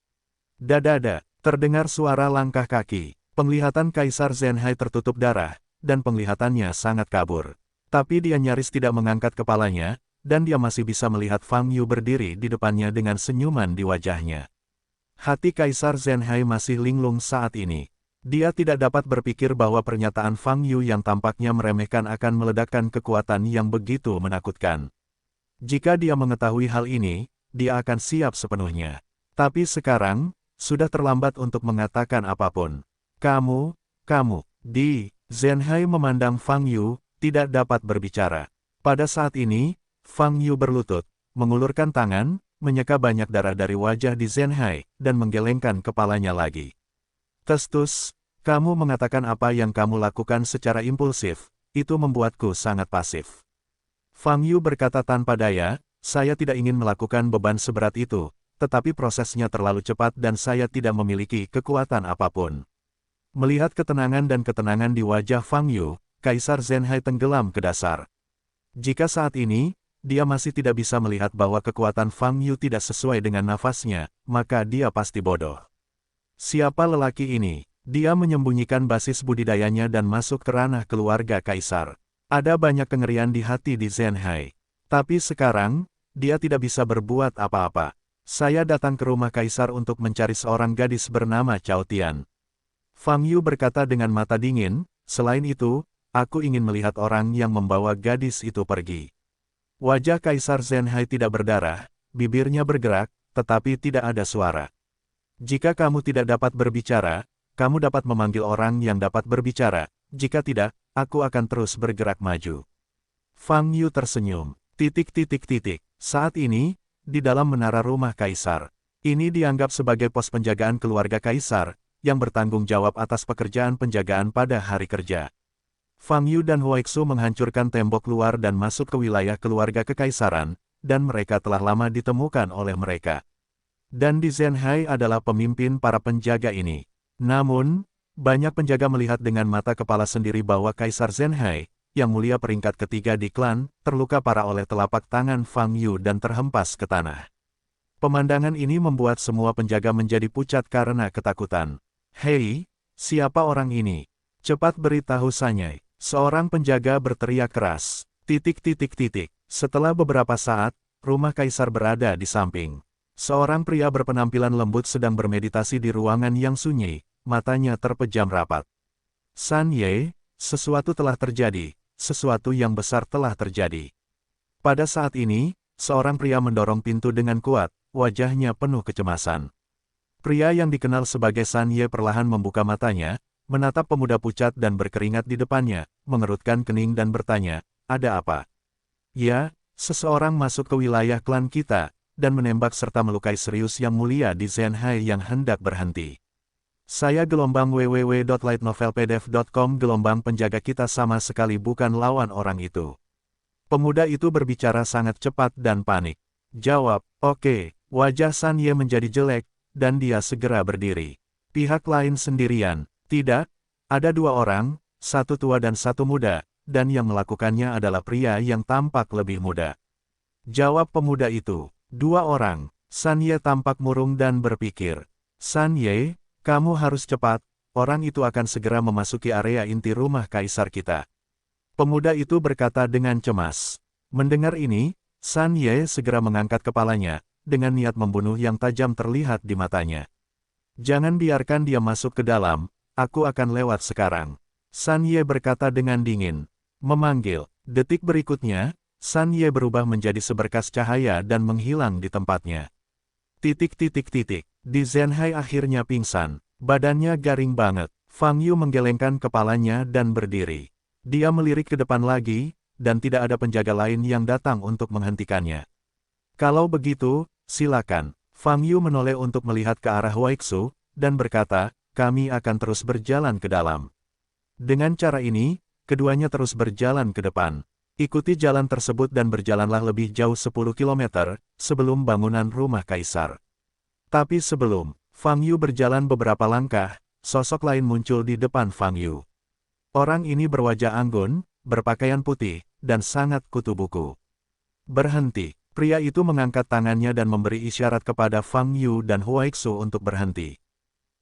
Dadada, terdengar suara langkah kaki. Penglihatan Kaisar Zhenhai tertutup darah, dan penglihatannya sangat kabur. Tapi dia nyaris tidak mengangkat kepalanya, dan dia masih bisa melihat Fang Yu berdiri di depannya dengan senyuman di wajahnya. Hati Kaisar Zhenhai masih linglung saat ini. Dia tidak dapat berpikir bahwa pernyataan Fang Yu yang tampaknya meremehkan akan meledakkan kekuatan yang begitu menakutkan. Jika dia mengetahui hal ini, dia akan siap sepenuhnya. Tapi sekarang, sudah terlambat untuk mengatakan apapun. Kamu, Zhenhai memandang Fang Yu, tidak dapat berbicara. Pada saat ini, Fang Yu berlutut, mengulurkan tangan, menyeka banyak darah dari wajah di Zhenhai, dan menggelengkan kepalanya lagi. Testus, kamu mengatakan apa yang kamu lakukan secara impulsif, itu membuatku sangat pasif. Fang Yu berkata tanpa daya, saya tidak ingin melakukan beban seberat itu, tetapi prosesnya terlalu cepat dan saya tidak memiliki kekuatan apapun. Melihat ketenangan dan ketenangan di wajah Fang Yu, Kaisar Zhenhai tenggelam ke dasar. Jika saat ini, dia masih tidak bisa melihat bahwa kekuatan Fang Yu tidak sesuai dengan nafasnya, maka dia pasti bodoh. Siapa lelaki ini? Dia menyembunyikan basis budidayanya dan masuk ke ranah keluarga kaisar. Ada banyak kengerian di hati di Zhenhai. Tapi sekarang, dia tidak bisa berbuat apa-apa. Saya datang ke rumah kaisar untuk mencari seorang gadis bernama Cao Tian. Fang Yu berkata dengan mata dingin, selain itu, aku ingin melihat orang yang membawa gadis itu pergi. Wajah Kaisar Zhenhai tidak berdarah, bibirnya bergerak, tetapi tidak ada suara. Jika kamu tidak dapat berbicara, kamu dapat memanggil orang yang dapat berbicara, jika tidak, aku akan terus bergerak maju. Fang Yu tersenyum. Saat ini, di dalam menara rumah kaisar. Ini dianggap sebagai pos penjagaan keluarga kaisar, yang bertanggung jawab atas pekerjaan penjagaan pada hari kerja. Fang Yu dan Huaixu menghancurkan tembok luar dan masuk ke wilayah keluarga kekaisaran, dan mereka telah lama ditemukan oleh mereka. Dan di Zhenhai adalah pemimpin para penjaga ini. Namun, banyak penjaga melihat dengan mata kepala sendiri bahwa Kaisar Zhenhai, yang mulia peringkat ketiga di klan, terluka parah oleh telapak tangan Fang Yu dan terhempas ke tanah. Pemandangan ini membuat semua penjaga menjadi pucat karena ketakutan. "Hei, siapa orang ini? Cepat beritahu Sanyai." Seorang penjaga berteriak keras. Setelah beberapa saat, rumah kaisar berada di samping. Seorang pria berpenampilan lembut sedang bermeditasi di ruangan yang sunyi, matanya terpejam rapat. "Sanyai, sesuatu telah terjadi, sesuatu yang besar telah terjadi." Pada saat ini, seorang pria mendorong pintu dengan kuat, wajahnya penuh kecemasan. Pria yang dikenal sebagai Sanyai perlahan membuka matanya, menatap pemuda pucat dan berkeringat di depannya, mengerutkan kening dan bertanya, "Ada apa?" "Ya, seseorang masuk ke wilayah klan kita, dan menembak serta melukai serius yang mulia di Zhenhai yang hendak berhenti. Saya gelombang www.lightnovelpdf.com gelombang penjaga kita sama sekali bukan lawan orang itu." Pemuda itu berbicara sangat cepat dan panik. Jawab, "Oke." Wajah Sanyai menjadi jelek, dan dia segera berdiri. "Pihak lain sendirian." "Tidak, ada dua orang, satu tua dan satu muda, dan yang melakukannya adalah pria yang tampak lebih muda." Jawab pemuda itu, "Dua orang." Sanyai tampak murung dan berpikir, "Sanyai, kamu harus cepat, orang itu akan segera memasuki area inti rumah kaisar kita." Pemuda itu berkata dengan cemas. Mendengar ini, Sanyai segera mengangkat kepalanya, dengan niat membunuh yang tajam terlihat di matanya. "Jangan biarkan dia masuk ke dalam. Aku akan lewat sekarang." Sanyai berkata dengan dingin. Memanggil. Detik berikutnya, Sanyai berubah menjadi seberkas cahaya dan menghilang di tempatnya. Di Zhenhai akhirnya pingsan. Badannya garing banget. Fang Yu menggelengkan kepalanya dan berdiri. Dia melirik ke depan lagi, dan tidak ada penjaga lain yang datang untuk menghentikannya. "Kalau begitu, silakan." Fang Yu menoleh untuk melihat ke arah Huaixu, dan berkata, "Kami akan terus berjalan ke dalam." Dengan cara ini, keduanya terus berjalan ke depan. Ikuti jalan tersebut dan berjalanlah lebih jauh 10 km, sebelum bangunan rumah kaisar. Tapi sebelum Fang Yu berjalan beberapa langkah, sosok lain muncul di depan Fang Yu. Orang ini berwajah anggun, berpakaian putih, dan sangat kutu buku. "Berhenti." Pria itu mengangkat tangannya dan memberi isyarat kepada Fang Yu dan Huaixu untuk berhenti.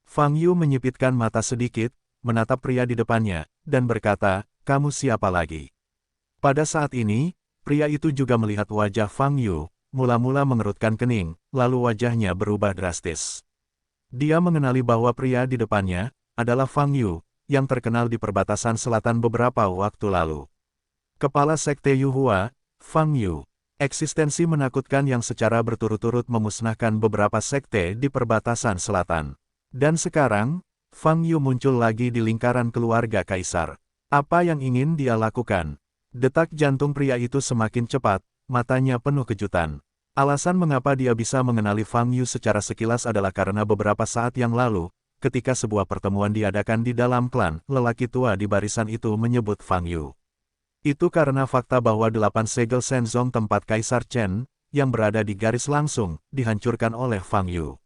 Fang Yu menyipitkan mata sedikit, menatap pria di depannya, dan berkata, "Kamu siapa lagi?" Pada saat ini, pria itu juga melihat wajah Fang Yu, mula-mula mengerutkan kening, lalu wajahnya berubah drastis. Dia mengenali bahwa pria di depannya adalah Fang Yu, yang terkenal di perbatasan selatan beberapa waktu lalu. Kepala Sekte Yuhua, Fang Yu. Eksistensi menakutkan yang secara berturut-turut memusnahkan beberapa sekte di perbatasan selatan. Dan sekarang, Fang Yu muncul lagi di lingkaran keluarga kaisar. Apa yang ingin dia lakukan? Detak jantung pria itu semakin cepat, matanya penuh kejutan. Alasan mengapa dia bisa mengenali Fang Yu secara sekilas adalah karena beberapa saat yang lalu, ketika sebuah pertemuan diadakan di dalam klan, lelaki tua di barisan itu menyebut Fang Yu. Itu karena fakta bahwa 8 segel Shenzong tempat Kaisar Chen, yang berada di garis langsung, dihancurkan oleh Fang Yu.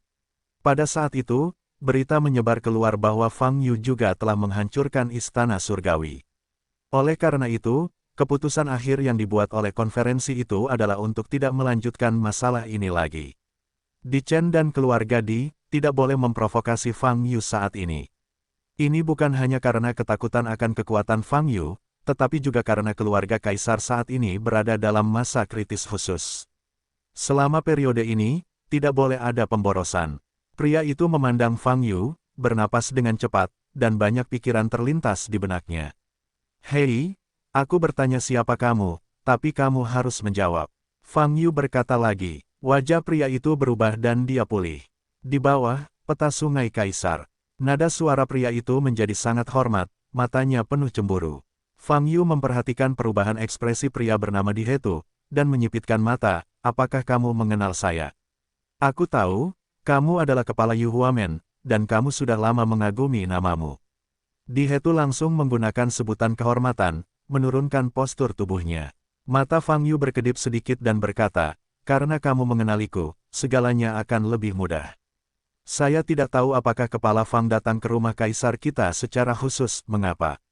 Pada saat itu, berita menyebar keluar bahwa Fang Yu juga telah menghancurkan istana surgawi. Oleh karena itu, keputusan akhir yang dibuat oleh konferensi itu adalah untuk tidak melanjutkan masalah ini lagi. Di Chen dan keluarga Di, tidak boleh memprovokasi Fang Yu saat ini. Ini bukan hanya karena ketakutan akan kekuatan Fang Yu, tetapi juga karena keluarga kaisar saat ini berada dalam masa kritis khusus. Selama periode ini, tidak boleh ada pemborosan. Pria itu memandang Fang Yu, bernapas dengan cepat, dan banyak pikiran terlintas di benaknya. "Hei, aku bertanya siapa kamu, tapi kamu harus menjawab." Fang Yu berkata lagi. Wajah pria itu berubah dan dia pulih. Di bawah, peta sungai kaisar. Nada suara pria itu menjadi sangat hormat, matanya penuh cemburu. Fang Yu memperhatikan perubahan ekspresi pria bernama Di Hetu, dan menyipitkan mata, "Apakah kamu mengenal saya?" "Aku tahu, kamu adalah kepala Yuhuamen, dan kamu sudah lama mengagumi namamu." Di Hetu langsung menggunakan sebutan kehormatan, menurunkan postur tubuhnya. Mata Fang Yu berkedip sedikit dan berkata, karena kamu mengenaliku, segalanya akan lebih mudah. Saya tidak tahu apakah Kepala Fang datang ke rumah kaisar kita secara khusus, mengapa.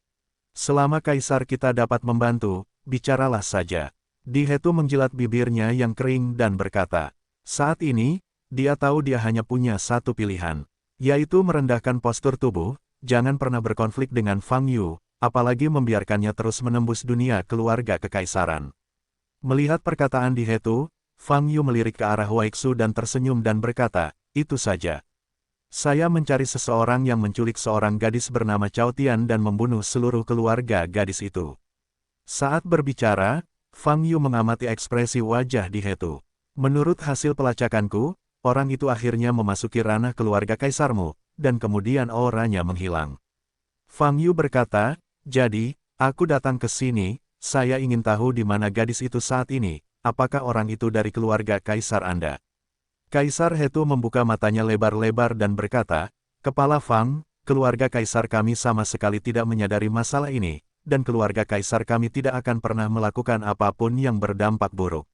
Selama kaisar kita dapat membantu, bicaralah saja. Di Hetu menjilat bibirnya yang kering dan berkata, saat ini, dia tahu dia hanya punya satu pilihan, yaitu merendahkan postur tubuh, jangan pernah berkonflik dengan Fang Yu, apalagi membiarkannya terus menembus dunia keluarga kekaisaran. Melihat perkataan Di Hetu, Fang Yu melirik ke arah Huaixu dan tersenyum dan berkata, itu saja. Saya mencari seseorang yang menculik seorang gadis bernama Cao Tian dan membunuh seluruh keluarga gadis itu. Saat berbicara, Fang Yu mengamati ekspresi wajah Di Hetu. Menurut hasil pelacakanku, orang itu akhirnya memasuki ranah keluarga kaisarmu, dan kemudian auranya menghilang. Fang Yu berkata, jadi, aku datang ke sini, saya ingin tahu di mana gadis itu saat ini, apakah orang itu dari keluarga kaisar Anda? Kaisar Hetu membuka matanya lebar-lebar dan berkata, Kepala Fang, keluarga kaisar kami sama sekali tidak menyadari masalah ini, dan keluarga kaisar kami tidak akan pernah melakukan apapun yang berdampak buruk.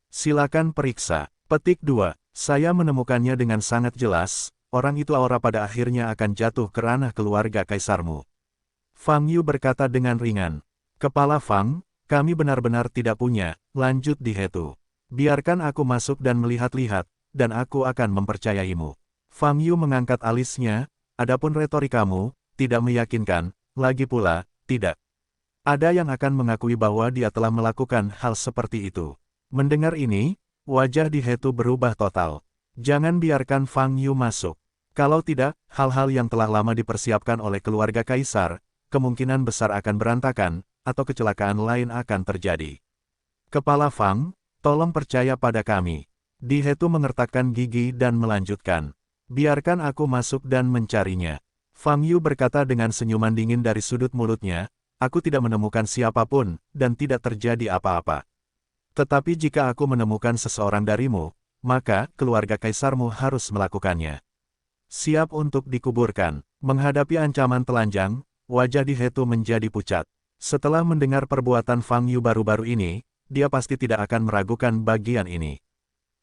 Silakan periksa. Petik 2. Saya menemukannya dengan sangat jelas, orang itu aura pada akhirnya akan jatuh ke ranah keluarga kaisarmu. Fang Yu berkata dengan ringan. Kepala Fang, kami benar-benar tidak punya, lanjut Di Hetu. Biarkan aku masuk dan melihat-lihat, dan aku akan mempercayaimu. Fang Yu mengangkat alisnya, adapun retorikamu, tidak meyakinkan, lagi pula, tidak. Ada yang akan mengakui bahwa dia telah melakukan hal seperti itu. Mendengar ini, wajah Di Hetu berubah total. Jangan biarkan Fang Yu masuk. Kalau tidak, hal-hal yang telah lama dipersiapkan oleh keluarga kaisar, kemungkinan besar akan berantakan, atau kecelakaan lain akan terjadi. Kepala Fang, tolong percaya pada kami. Di Hetu mengertakkan gigi dan melanjutkan. Biarkan aku masuk dan mencarinya. Fang Yu berkata dengan senyuman dingin dari sudut mulutnya, aku tidak menemukan siapapun, dan tidak terjadi apa-apa. Tetapi jika aku menemukan seseorang darimu, maka keluarga kaisarmu harus melakukannya. Siap untuk dikuburkan. Menghadapi ancaman telanjang, wajah Di Hetu menjadi pucat. Setelah mendengar perbuatan Fang Yu baru-baru ini, dia pasti tidak akan meragukan bagian ini.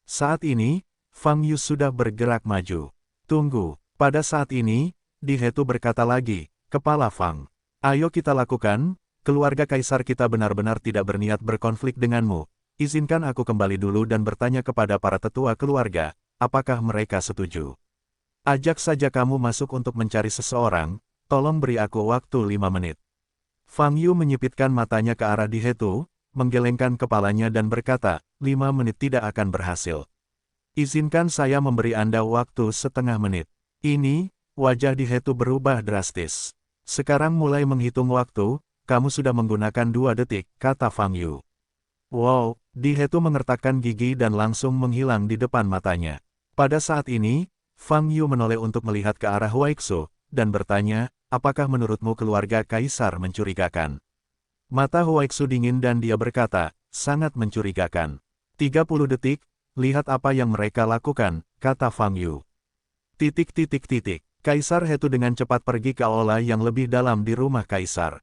Saat ini, Fang Yu sudah bergerak maju. Tunggu, pada saat ini, Di Hetu berkata lagi, Kepala Fang. Ayo kita lakukan, keluarga kaisar kita benar-benar tidak berniat berkonflik denganmu. Izinkan aku kembali dulu dan bertanya kepada para tetua keluarga, apakah mereka setuju. Ajak saja kamu masuk untuk mencari seseorang, tolong beri aku waktu 5 menit. Fang Yu menyipitkan matanya ke arah Di Hetu, menggelengkan kepalanya dan berkata, 5 menit tidak akan berhasil. Izinkan saya memberi Anda waktu setengah menit. Ini, wajah Di Hetu berubah drastis. Sekarang mulai menghitung waktu, kamu sudah menggunakan 2 detik, kata Fang Yu. Wow, Di Hetu mengertakkan gigi dan langsung menghilang di depan matanya. Pada saat ini, Fang Yu menoleh untuk melihat ke arah Huaixu, dan bertanya, apakah menurutmu keluarga kaisar mencurigakan? Mata Huaixu dingin dan dia berkata, sangat mencurigakan. 30 detik, lihat apa yang mereka lakukan, kata Fang Yu. Kaisar Hetu dengan cepat pergi ke aula yang lebih dalam di rumah kaisar.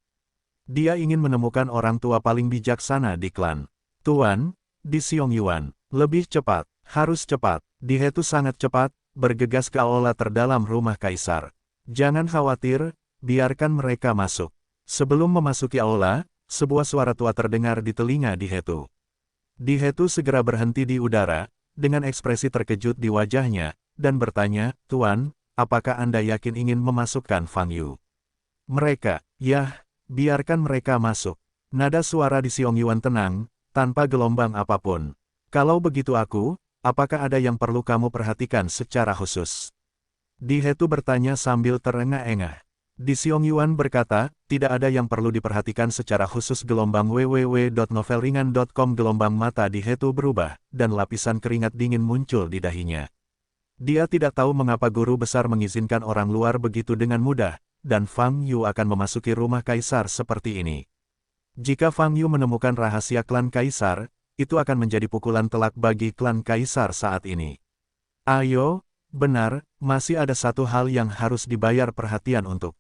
Dia ingin menemukan orang tua paling bijaksana di klan. Tuan, Di Xiong-yuan, lebih cepat, harus cepat. Di Hetu sangat cepat, bergegas ke aula terdalam rumah kaisar. Jangan khawatir, biarkan mereka masuk. Sebelum memasuki aula, sebuah suara tua terdengar di telinga Di Hetu. Di Hetu segera berhenti di udara, dengan ekspresi terkejut di wajahnya, dan bertanya, Tuan, apakah Anda yakin ingin memasukkan Fang Yu? Mereka, yah, biarkan mereka masuk. Nada suara Di Xiong-yuan tenang, tanpa gelombang apapun. Kalau begitu apakah ada yang perlu kamu perhatikan secara khusus? Di Hetu bertanya sambil terengah-engah. Di Xiong-yuan berkata, tidak ada yang perlu diperhatikan secara khusus. www.novelringan.com. Gelombang mata Di Hetu berubah, dan lapisan keringat dingin muncul di dahinya. Dia tidak tahu mengapa guru besar mengizinkan orang luar begitu dengan mudah, dan Fang Yu akan memasuki rumah kaisar seperti ini. Jika Fang Yu menemukan rahasia klan kaisar, itu akan menjadi pukulan telak bagi klan kaisar saat ini. Ayo, benar, masih ada satu hal yang harus dibayar perhatian untuk.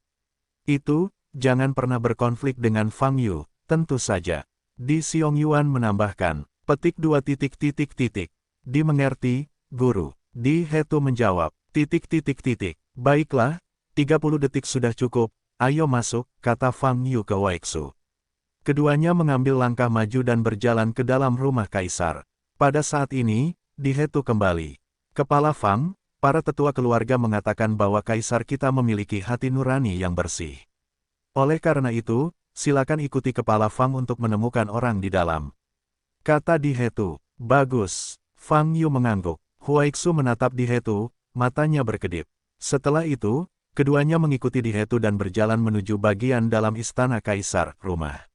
Itu, jangan pernah berkonflik dengan Fang Yu, tentu saja. Di Xiong-Yuan menambahkan, petik 2 titik titik titik. Dimengerti, guru. Di Hetu menjawab, titik titik titik. Baiklah, 30 detik sudah cukup, ayo masuk, kata Fang Yu ke Waixu. Keduanya mengambil langkah maju dan berjalan ke dalam rumah kaisar. Pada saat ini, di Hetu kembali. Kepala Fang, para tetua keluarga mengatakan bahwa kaisar kita memiliki hati nurani yang bersih. Oleh karena itu, silakan ikuti kepala Fang untuk menemukan orang di dalam. Kata di Hetu. Bagus. Fang Yu mengangguk. Huaixu menatap di Hetu, matanya berkedip. Setelah itu, keduanya mengikuti di Hetu dan berjalan menuju bagian dalam istana kaisar, rumah.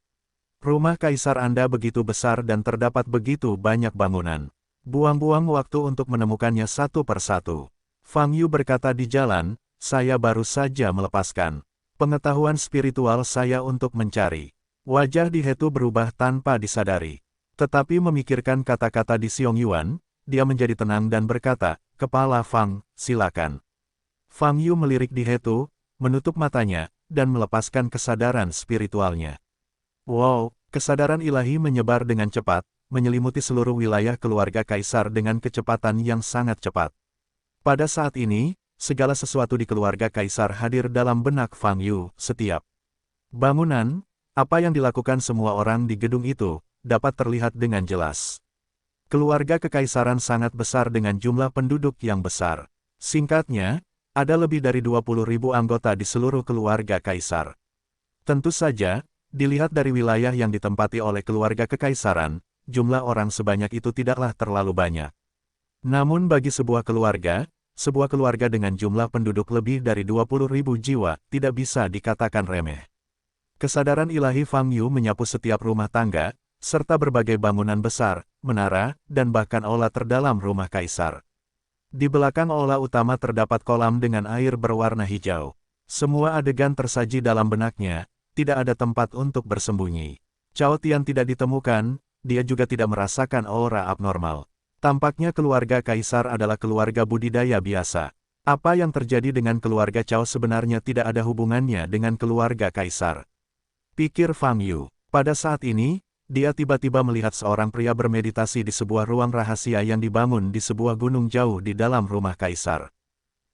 Rumah kaisar Anda begitu besar dan terdapat begitu banyak bangunan. Buang-buang waktu untuk menemukannya satu persatu. Fang Yu berkata di jalan, saya baru saja melepaskan pengetahuan spiritual saya untuk mencari. Wajah di Hetu berubah tanpa disadari. Tetapi memikirkan kata-kata di Xiong-Yuan, dia menjadi tenang dan berkata, Kepala Fang, silakan. Fang Yu melirik di Hetu, menutup matanya, dan melepaskan kesadaran spiritualnya. Wow, kesadaran ilahi menyebar dengan cepat, menyelimuti seluruh wilayah keluarga kaisar dengan kecepatan yang sangat cepat. Pada saat ini, segala sesuatu di keluarga kaisar hadir dalam benak Fang Yu, setiap bangunan, apa yang dilakukan semua orang di gedung itu, dapat terlihat dengan jelas. Keluarga kekaisaran sangat besar dengan jumlah penduduk yang besar. Singkatnya, ada lebih dari 20.000 anggota di seluruh keluarga kaisar. Tentu saja, dilihat dari wilayah yang ditempati oleh keluarga kekaisaran, jumlah orang sebanyak itu tidaklah terlalu banyak. Namun bagi sebuah keluarga dengan jumlah penduduk lebih dari 20.000 jiwa, tidak bisa dikatakan remeh. Kesadaran ilahi Fang Yu menyapu setiap rumah tangga, serta berbagai bangunan besar, menara, dan bahkan aula terdalam rumah kaisar. Di belakang aula utama terdapat kolam dengan air berwarna hijau. Semua adegan tersaji dalam benaknya, tidak ada tempat untuk bersembunyi. Cao Tian tidak ditemukan, dia juga tidak merasakan aura abnormal. Tampaknya keluarga kaisar adalah keluarga budidaya biasa. Apa yang terjadi dengan keluarga Cao sebenarnya tidak ada hubungannya dengan keluarga kaisar. Pikir Fang Yu. Pada saat ini, dia tiba-tiba melihat seorang pria bermeditasi di sebuah ruang rahasia yang dibangun di sebuah gunung jauh di dalam rumah kaisar.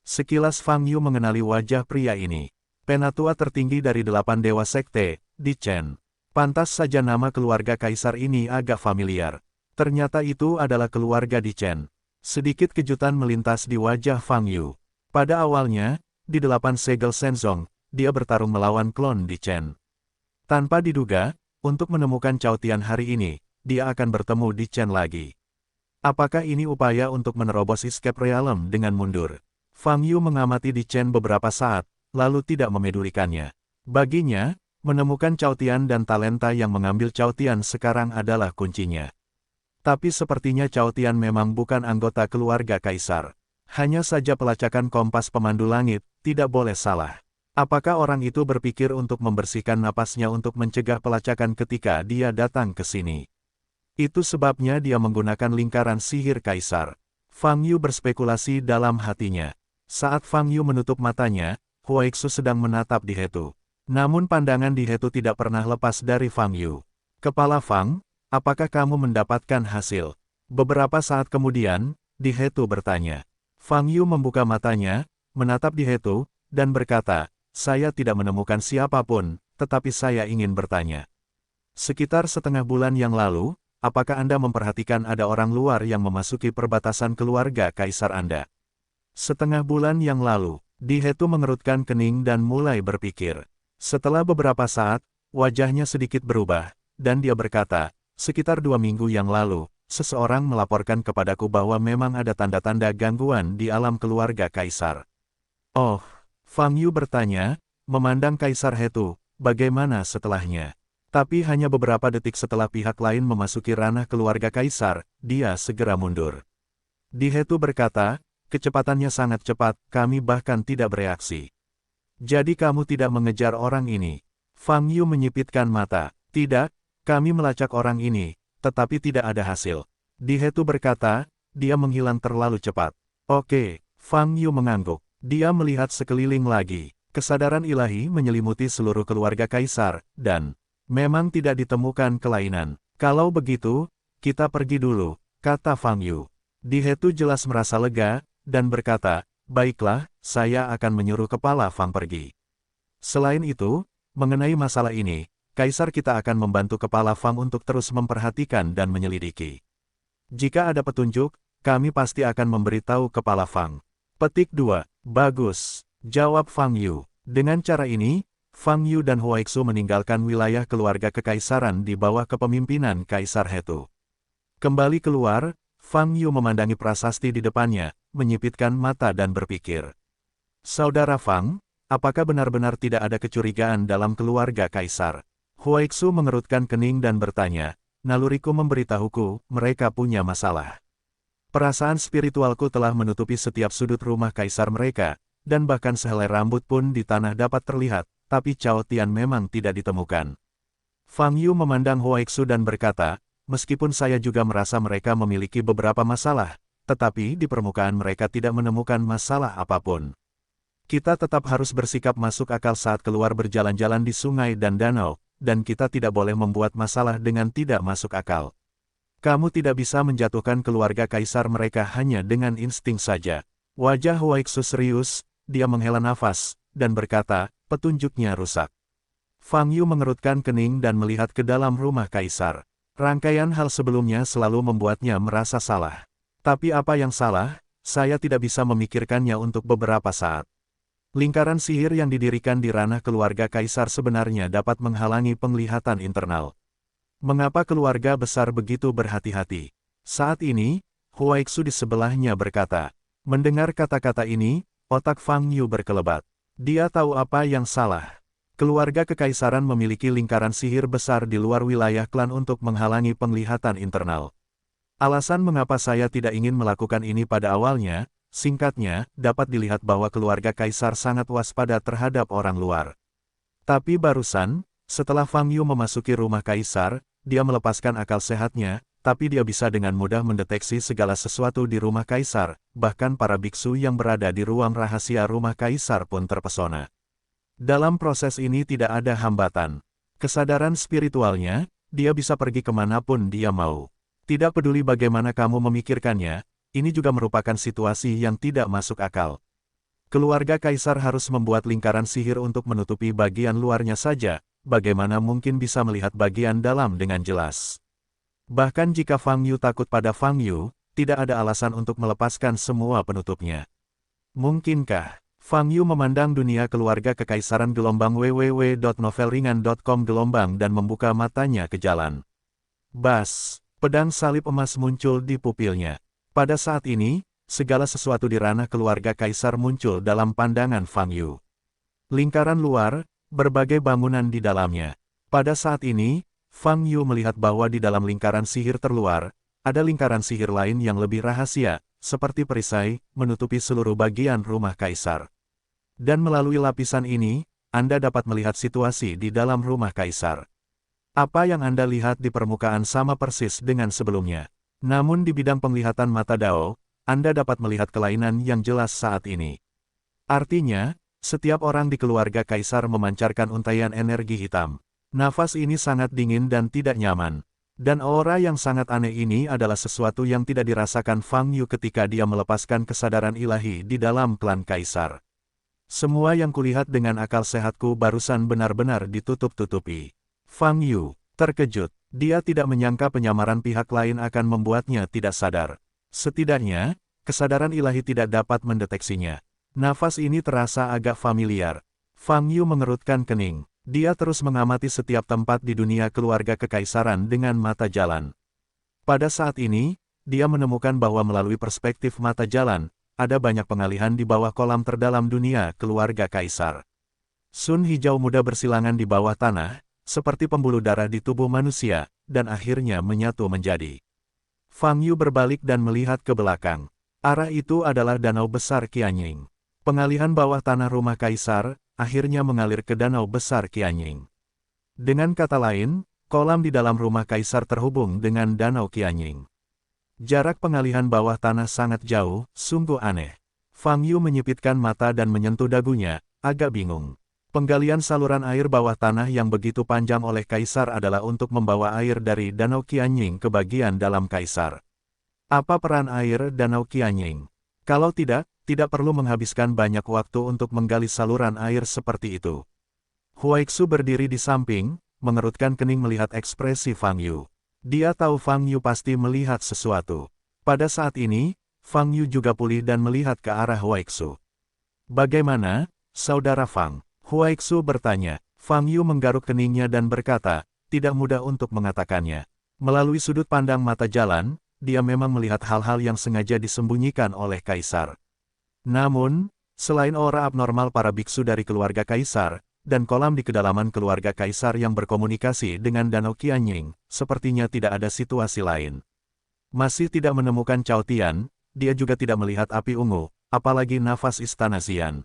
Sekilas Fang Yu mengenali wajah pria ini. Penatua tertinggi dari 8 dewa sekte, Di Chen. Pantas saja nama keluarga kaisar ini agak familiar. Ternyata itu adalah keluarga Di Chen. Sedikit kejutan melintas di wajah Fang Yu. Pada awalnya, di 8 segel Shenzong, dia bertarung melawan klon Di Chen. Tanpa diduga, untuk menemukan Cao Tian hari ini, dia akan bertemu Di Chen lagi. Apakah ini upaya untuk menerobos escape realm dengan mundur? Fang Yu mengamati Di Chen beberapa saat, lalu tidak memedulikannya. Baginya, menemukan Cao Tian dan talenta yang mengambil Cao Tian sekarang adalah kuncinya. Tapi sepertinya Cao Tian memang bukan anggota keluarga kaisar. Hanya saja pelacakan kompas pemandu langit, tidak boleh salah. Apakah orang itu berpikir untuk membersihkan napasnya untuk mencegah pelacakan ketika dia datang ke sini? Itu sebabnya dia menggunakan lingkaran sihir kaisar. Fang Yu berspekulasi dalam hatinya. Saat Fang Yu menutup matanya, Huaixu sedang menatap Di Hetu. Namun pandangan Di Hetu tidak pernah lepas dari Fang Yu. Kepala Fang, apakah kamu mendapatkan hasil? Beberapa saat kemudian, Di Hetu bertanya. Fang Yu membuka matanya, menatap Di Hetu, dan berkata, saya tidak menemukan siapapun, tetapi saya ingin bertanya. Sekitar setengah bulan yang lalu, apakah Anda memperhatikan ada orang luar yang memasuki perbatasan keluarga kaisar Anda? Setengah bulan yang lalu, Di Hetu mengerutkan kening dan mulai berpikir. Setelah beberapa saat, wajahnya sedikit berubah, dan dia berkata, sekitar 2 minggu yang lalu, seseorang melaporkan kepadaku bahwa memang ada tanda-tanda gangguan di alam keluarga kaisar. Oh, Fang Yu bertanya, memandang Kaisar Hetu, bagaimana setelahnya? Tapi hanya beberapa detik setelah pihak lain memasuki ranah keluarga kaisar, dia segera mundur. Di Hetu berkata, kecepatannya sangat cepat, kami bahkan tidak bereaksi. Jadi kamu tidak mengejar orang ini? Fang Yu menyipitkan mata. Tidak, kami melacak orang ini, tetapi tidak ada hasil. Di Hetu berkata, dia menghilang terlalu cepat. Oke, Fang Yu mengangguk. Dia melihat sekeliling lagi. Kesadaran ilahi menyelimuti seluruh keluarga kaisar, dan memang tidak ditemukan kelainan. Kalau begitu, kita pergi dulu, kata Fang Yu. Di Hetu jelas merasa lega, dan berkata, baiklah, saya akan menyuruh kepala Fang pergi. Selain itu, mengenai masalah ini, kaisar kita akan membantu kepala Fang untuk terus memperhatikan dan menyelidiki. Jika ada petunjuk, kami pasti akan memberitahu kepala Fang. Petik 2. Bagus, jawab Fang Yu. Dengan cara ini, Fang Yu dan Huaixu meninggalkan wilayah keluarga kekaisaran di bawah kepemimpinan Kaisar Hetu. Kembali keluar, Fang Yu memandangi prasasti di depannya, menyipitkan mata dan berpikir. Saudara Fang, apakah benar-benar tidak ada kecurigaan dalam keluarga kaisar? Huaixu mengerutkan kening dan bertanya, naluriku memberitahuku, mereka punya masalah. Perasaan spiritualku telah menutupi setiap sudut rumah kaisar mereka, dan bahkan sehelai rambut pun di tanah dapat terlihat, tapi Cao Tian memang tidak ditemukan. Fang Yu memandang Huaixu dan berkata, meskipun saya juga merasa mereka memiliki beberapa masalah, tetapi di permukaan mereka tidak menemukan masalah apapun. Kita tetap harus bersikap masuk akal saat keluar berjalan-jalan di sungai dan danau, dan kita tidak boleh membuat masalah dengan tidak masuk akal. Kamu tidak bisa menjatuhkan keluarga kaisar mereka hanya dengan insting saja. Wajah Huaixu serius, dia menghela nafas, dan berkata, petunjuknya rusak. Fang Yu mengerutkan kening dan melihat ke dalam rumah kaisar. Rangkaian hal sebelumnya selalu membuatnya merasa salah. Tapi apa yang salah, saya tidak bisa memikirkannya untuk beberapa saat. Lingkaran sihir yang didirikan di ranah keluarga kaisar sebenarnya dapat menghalangi penglihatan internal. Mengapa keluarga besar begitu berhati-hati? Saat ini, Huaixu di sebelahnya berkata. Mendengar kata-kata ini, otak Fang Yu berkelebat. Dia tahu apa yang salah. Keluarga kekaisaran memiliki lingkaran sihir besar di luar wilayah klan untuk menghalangi penglihatan internal. Alasan mengapa saya tidak ingin melakukan ini pada awalnya, singkatnya, dapat dilihat bahwa keluarga kaisar sangat waspada terhadap orang luar. Tapi barusan, setelah Fang Yu memasuki rumah kaisar, dia melepaskan akal sehatnya, tapi dia bisa dengan mudah mendeteksi segala sesuatu di rumah kaisar, bahkan para biksu yang berada di ruang rahasia rumah kaisar pun terpesona. Dalam proses ini tidak ada hambatan. Kesadaran spiritualnya, dia bisa pergi kemanapun dia mau. Tidak peduli bagaimana kamu memikirkannya, ini juga merupakan situasi yang tidak masuk akal. Keluarga kaisar harus membuat lingkaran sihir untuk menutupi bagian luarnya saja, bagaimana mungkin bisa melihat bagian dalam dengan jelas. Bahkan jika Fang Yu takut pada Fang Yu, tidak ada alasan untuk melepaskan semua penutupnya. Mungkinkah? Fang Yu memandang dunia keluarga kekaisaran gelombang www.novelringan.com gelombang dan membuka matanya ke jalan. Bas, pedang salib emas muncul di pupilnya. Pada saat ini, segala sesuatu di ranah keluarga kaisar muncul dalam pandangan Fang Yu. Lingkaran luar, berbagai bangunan di dalamnya. Pada saat ini, Fang Yu melihat bahwa di dalam lingkaran sihir terluar, ada lingkaran sihir lain yang lebih rahasia, seperti perisai, menutupi seluruh bagian rumah kaisar. Dan melalui lapisan ini, Anda dapat melihat situasi di dalam rumah kaisar. Apa yang Anda lihat di permukaan sama persis dengan sebelumnya. Namun di bidang penglihatan mata Dao, Anda dapat melihat kelainan yang jelas saat ini. Artinya, setiap orang di keluarga kaisar memancarkan untaian energi hitam. Nafas ini sangat dingin dan tidak nyaman. Dan aura yang sangat aneh ini adalah sesuatu yang tidak dirasakan Fang Yu ketika dia melepaskan kesadaran ilahi di dalam klan kaisar. Semua yang kulihat dengan akal sehatku barusan benar-benar ditutup-tutupi. Fang Yu terkejut. Dia tidak menyangka penyamaran pihak lain akan membuatnya tidak sadar. Setidaknya, kesadaran ilahi tidak dapat mendeteksinya. Nafas ini terasa agak familiar. Fang Yu mengerutkan kening. Dia terus mengamati setiap tempat di dunia keluarga kekaisaran dengan mata jalan. Pada saat ini, dia menemukan bahwa melalui perspektif mata jalan, ada banyak pengalihan di bawah kolam terdalam dunia keluarga kaisar. Sun hijau muda bersilangan di bawah tanah, seperti pembuluh darah di tubuh manusia, dan akhirnya menyatu menjadi. Fang Yu berbalik dan melihat ke belakang. Arah itu adalah danau besar Qianying. Pengalihan bawah tanah rumah kaisar, akhirnya mengalir ke danau besar Qianying. Dengan kata lain, kolam di dalam rumah kaisar terhubung dengan danau Qianying. Jarak pengalihan bawah tanah sangat jauh, sungguh aneh. Fang Yu menyipitkan mata dan menyentuh dagunya, agak bingung. Penggalian saluran air bawah tanah yang begitu panjang oleh Kaisar adalah untuk membawa air dari Danau Qianying ke bagian dalam Kaisar. Apa peran air Danau Qianying? Kalau tidak perlu menghabiskan banyak waktu untuk menggali saluran air seperti itu. Huaixu berdiri di samping, mengerutkan kening melihat ekspresi Fang Yu. Dia tahu Fang Yu pasti melihat sesuatu. Pada saat ini, Fang Yu juga pulih dan melihat ke arah Huaixu. Bagaimana, Saudara Fang? Huaixu bertanya. Fang Yu menggaruk keningnya dan berkata, tidak mudah untuk mengatakannya. Melalui sudut pandang mata jalan, dia memang melihat hal-hal yang sengaja disembunyikan oleh Kaisar. Namun, selain aura abnormal para biksu dari keluarga Kaisar, dan kolam di kedalaman keluarga Kaisar yang berkomunikasi dengan Danau Qianying, sepertinya tidak ada situasi lain. Masih tidak menemukan Cao Tian, dia juga tidak melihat api ungu, apalagi nafas istana Xian.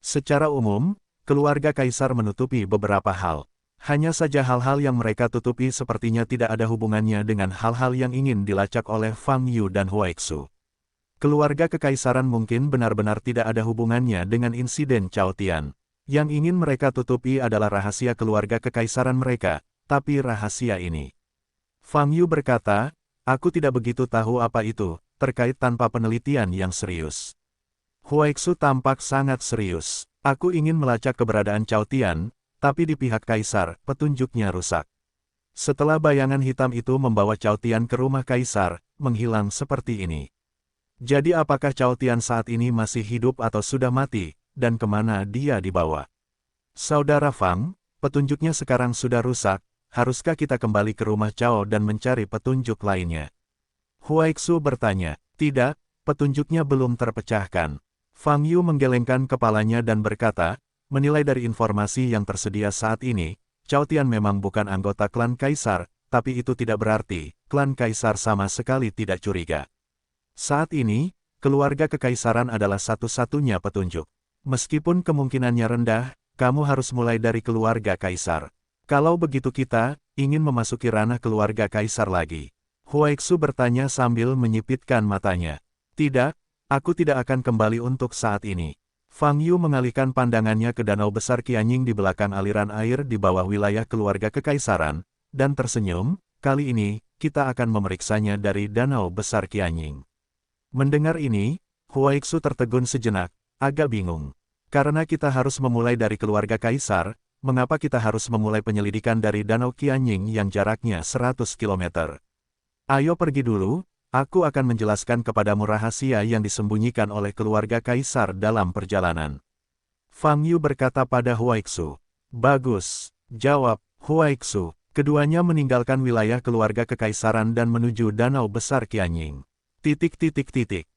Secara umum, keluarga Kaisar menutupi beberapa hal. Hanya saja hal-hal yang mereka tutupi sepertinya tidak ada hubungannya dengan hal-hal yang ingin dilacak oleh Fang Yu dan Huaixu. Keluarga kekaisaran mungkin benar-benar tidak ada hubungannya dengan insiden Cao Tian. Yang ingin mereka tutupi adalah rahasia keluarga kekaisaran mereka, tapi rahasia ini. Fang Yu berkata, aku tidak begitu tahu apa itu, terkait tanpa penelitian yang serius. Huaixu tampak sangat serius. Aku ingin melacak keberadaan Cao Tian, tapi di pihak Kaisar, petunjuknya rusak. Setelah bayangan hitam itu membawa Cao Tian ke rumah Kaisar, menghilang seperti ini. Jadi apakah Cao Tian saat ini masih hidup atau sudah mati, dan kemana dia dibawa? Saudara Fang, petunjuknya sekarang sudah rusak, haruskah kita kembali ke rumah Cao dan mencari petunjuk lainnya? Huaixu bertanya. Tidak, petunjuknya belum terpecahkan. Fang Yu menggelengkan kepalanya dan berkata, menilai dari informasi yang tersedia saat ini, Cao Tian memang bukan anggota klan Kaisar, tapi itu tidak berarti, klan Kaisar sama sekali tidak curiga. Saat ini, keluarga kekaisaran adalah satu-satunya petunjuk. Meskipun kemungkinannya rendah, kamu harus mulai dari keluarga Kaisar. Kalau begitu kita, ingin memasuki ranah keluarga Kaisar lagi. Huaixu bertanya sambil menyipitkan matanya. Tidak. Aku tidak akan kembali untuk saat ini. Fang Yu mengalihkan pandangannya ke danau besar Qianying di belakang aliran air di bawah wilayah keluarga kekaisaran, dan tersenyum, kali ini, kita akan memeriksanya dari danau besar Qianying. Mendengar ini, Huaixu tertegun sejenak, agak bingung. Karena kita harus memulai dari keluarga Kaisar, mengapa kita harus memulai penyelidikan dari danau Qianying yang jaraknya 100 km? Ayo pergi dulu. Aku akan menjelaskan kepadamu rahasia yang disembunyikan oleh keluarga Kaisar dalam perjalanan. Fang Yu berkata pada Huaixu. Bagus, jawab Huaixu. Keduanya meninggalkan wilayah keluarga kekaisaran dan menuju danau besar Qianying.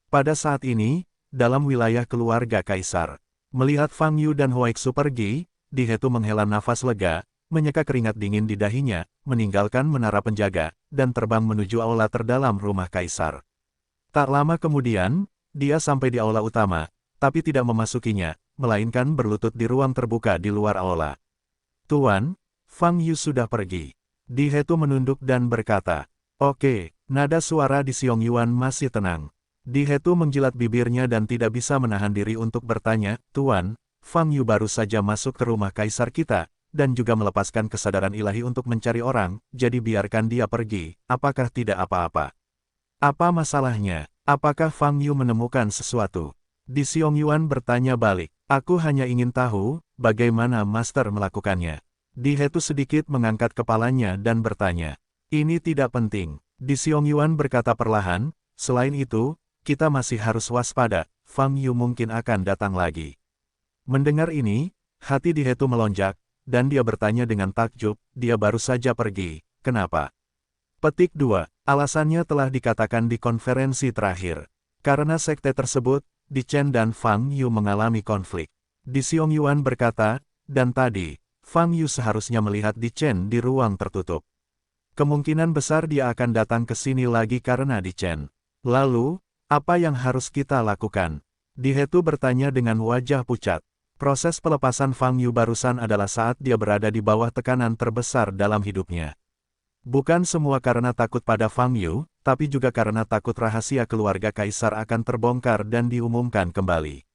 Pada saat ini, dalam wilayah keluarga Kaisar. Melihat Fang Yu dan Huaixu pergi, Di Hetu menghela nafas lega, menyeka keringat dingin di dahinya, meninggalkan menara penjaga, dan terbang menuju aula terdalam rumah Kaisar. Tak lama kemudian, dia sampai di aula utama, tapi tidak memasukinya, melainkan berlutut di ruang terbuka di luar aula. Tuan, Fang Yu sudah pergi. Di Hetu menunduk dan berkata, oke, nada suara di Xiong Yuan masih tenang. Di Hetu menjilat bibirnya dan tidak bisa menahan diri untuk bertanya, Tuan, Fang Yu baru saja masuk ke rumah Kaisar kita, dan juga melepaskan kesadaran ilahi untuk mencari orang, jadi biarkan dia pergi, apakah tidak apa-apa? Apa masalahnya? Apakah Fang Yu menemukan sesuatu? Di Xiong Yuan bertanya balik, aku hanya ingin tahu, bagaimana Master melakukannya. Di Hetu sedikit mengangkat kepalanya dan bertanya, ini tidak penting. Di Xiong Yuan berkata perlahan, selain itu, kita masih harus waspada, Fang Yu mungkin akan datang lagi. Mendengar ini, hati Di Hetu melonjak, dan dia bertanya dengan takjub, dia baru saja pergi, kenapa? Petik 2. Alasannya telah dikatakan di konferensi terakhir. Karena sekte tersebut, Di Chen dan Fang Yu mengalami konflik. Di Xiong Yuan berkata, dan tadi, Fang Yu seharusnya melihat Di Chen di ruang tertutup. Kemungkinan besar dia akan datang ke sini lagi karena Di Chen. Lalu, apa yang harus kita lakukan? Di Hetu bertanya dengan wajah pucat. Proses pelepasan Fang Yu barusan adalah saat dia berada di bawah tekanan terbesar dalam hidupnya. Bukan semua karena takut pada Fang Yu, tapi juga karena takut rahasia keluarga Kaisar akan terbongkar dan diumumkan kembali.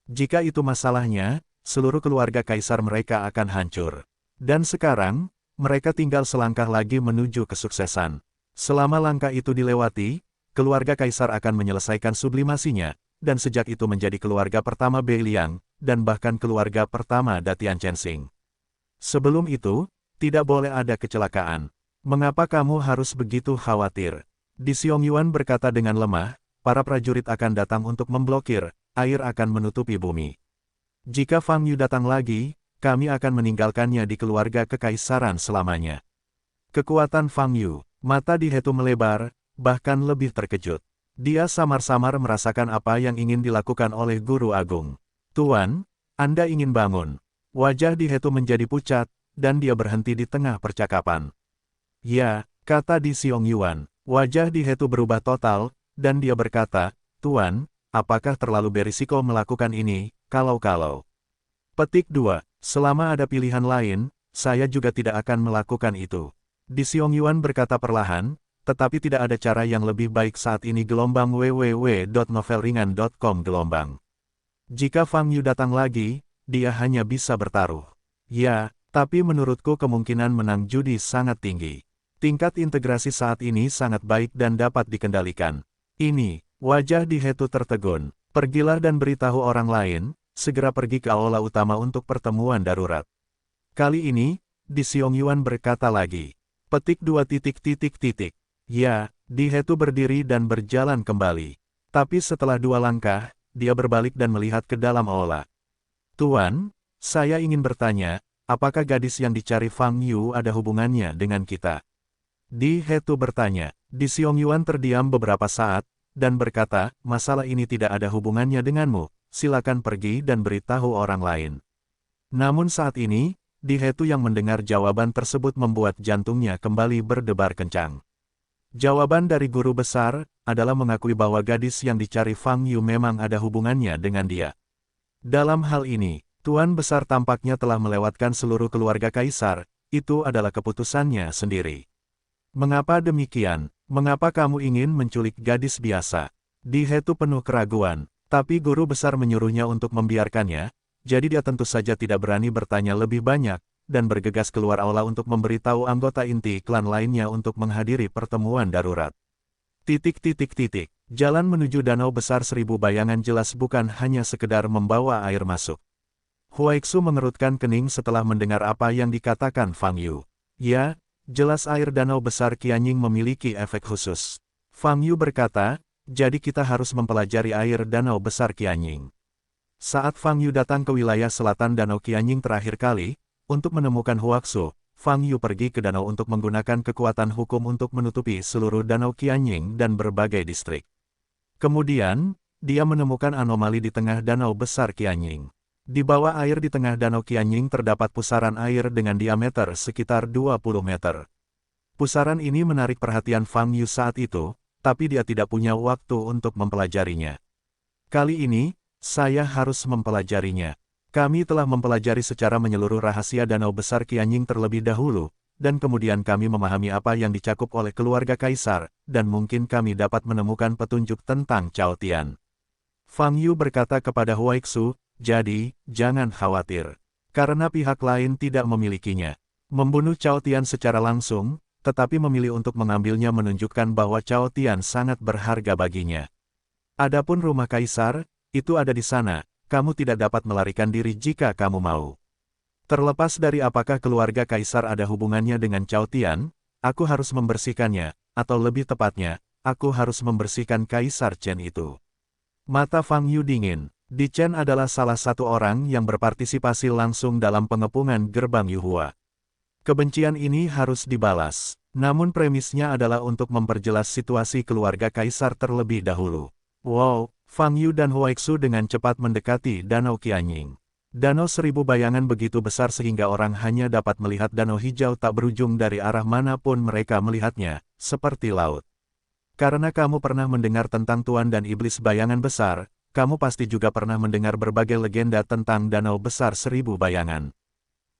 Jika itu masalahnya, seluruh keluarga kaisar mereka akan hancur. Dan sekarang, mereka tinggal selangkah lagi menuju kesuksesan. Selama langkah itu dilewati, keluarga kaisar akan menyelesaikan sublimasinya, dan sejak itu menjadi keluarga pertama Beiliang, dan bahkan keluarga pertama Datian Chensing. Sebelum itu, tidak boleh ada kecelakaan. Mengapa kamu harus begitu khawatir? Di Xiong-Yuan berkata dengan lemah, para prajurit akan datang untuk memblokir, air akan menutupi bumi. Jika Fang Yu datang lagi, kami akan meninggalkannya di keluarga kekaisaran selamanya. Kekuatan Fang Yu, mata di Hetu melebar, bahkan lebih terkejut. Dia samar-samar merasakan apa yang ingin dilakukan oleh Guru Agung. Tuan, Anda ingin bangun. Wajah di Hetu menjadi pucat, dan dia berhenti di tengah percakapan. Ya, kata di Xiong-Yuan. Wajah di Hetu berubah total, dan dia berkata, Tuan, apakah terlalu berisiko melakukan ini, kalau-kalau. Petik 2. Selama ada pilihan lain, saya juga tidak akan melakukan itu. Di Xiong-Yuan berkata perlahan, tetapi tidak ada cara yang lebih baik saat ini. www.novelringan.com Jika Fang Yu datang lagi, dia hanya bisa bertaruh. Ya, tapi menurutku kemungkinan menang judi sangat tinggi. Tingkat integrasi saat ini sangat baik dan dapat dikendalikan. Ini, wajah di Hetu tertegun. Pergilah dan beritahu orang lain, segera pergi ke aula utama untuk pertemuan darurat. Kali ini, di Xiong-Yuan berkata lagi. Petik 2. Ya, di Hetu berdiri dan berjalan kembali. Tapi setelah 2 langkah, dia berbalik dan melihat ke dalam aula. Tuan, saya ingin bertanya, apakah gadis yang dicari Fang Yu ada hubungannya dengan kita? Di Hetu bertanya. Di Xiong-Yuan terdiam beberapa saat, dan berkata, masalah ini tidak ada hubungannya denganmu, silakan pergi dan beritahu orang lain. Namun saat ini, Di Hetu yang mendengar jawaban tersebut membuat jantungnya kembali berdebar kencang. Jawaban dari guru besar, adalah mengakui bahwa gadis yang dicari Fang Yu memang ada hubungannya dengan dia. Dalam hal ini, Tuan Besar tampaknya telah melewatkan seluruh keluarga kaisar, itu adalah keputusannya sendiri. Mengapa demikian? Mengapa kamu ingin menculik gadis biasa? Di Hetu penuh keraguan, tapi guru besar menyuruhnya untuk membiarkannya, jadi dia tentu saja tidak berani bertanya lebih banyak, dan bergegas keluar aula untuk memberitahu anggota inti klan lainnya untuk menghadiri pertemuan darurat. Jalan menuju danau besar 1000 bayangan jelas bukan hanya sekedar membawa air masuk. Huaixu mengerutkan kening setelah mendengar apa yang dikatakan Fang Yu. Ya, jelas air danau besar Qianying memiliki efek khusus. Fang Yu berkata, jadi kita harus mempelajari air danau besar Qianying. Saat Fang Yu datang ke wilayah selatan danau Qianying terakhir kali, untuk menemukan Huaxu, Fang Yu pergi ke danau untuk menggunakan kekuatan hukum untuk menutupi seluruh danau Qianying dan berbagai distrik. Kemudian, dia menemukan anomali di tengah danau besar Qianying. Di bawah air di tengah danau Qianying terdapat pusaran air dengan diameter sekitar 20 meter. Pusaran ini menarik perhatian Fang Yu saat itu, tapi dia tidak punya waktu untuk mempelajarinya. Kali ini, saya harus mempelajarinya. Kami telah mempelajari secara menyeluruh rahasia danau besar Qianying terlebih dahulu, dan kemudian kami memahami apa yang dicakup oleh keluarga kaisar, dan mungkin kami dapat menemukan petunjuk tentang Cao Tian. Fang Yu berkata kepada Huaixu, jadi, jangan khawatir. Karena pihak lain tidak memilikinya. Membunuh Cao Tian secara langsung, tetapi memilih untuk mengambilnya menunjukkan bahwa Cao Tian sangat berharga baginya. Adapun rumah kaisar, itu ada di sana, kamu tidak dapat melarikan diri jika kamu mau. Terlepas dari apakah keluarga kaisar ada hubungannya dengan Cao Tian, aku harus membersihkannya, atau lebih tepatnya, aku harus membersihkan Kaisar Chen itu. Mata Fang Yu dingin. Di Chen adalah salah satu orang yang berpartisipasi langsung dalam pengepungan gerbang Yuhua. Kebencian ini harus dibalas, namun premisnya adalah untuk memperjelas situasi keluarga kaisar terlebih dahulu. Wow, Fang Yu dan Huaixu dengan cepat mendekati Danau Qianying. Danau 1000 bayangan begitu besar sehingga orang hanya dapat melihat danau hijau tak berujung dari arah manapun mereka melihatnya, seperti laut. Karena kamu pernah mendengar tentang Tuan dan Iblis Bayangan Besar, kamu pasti juga pernah mendengar berbagai legenda tentang danau besar 1000 bayangan.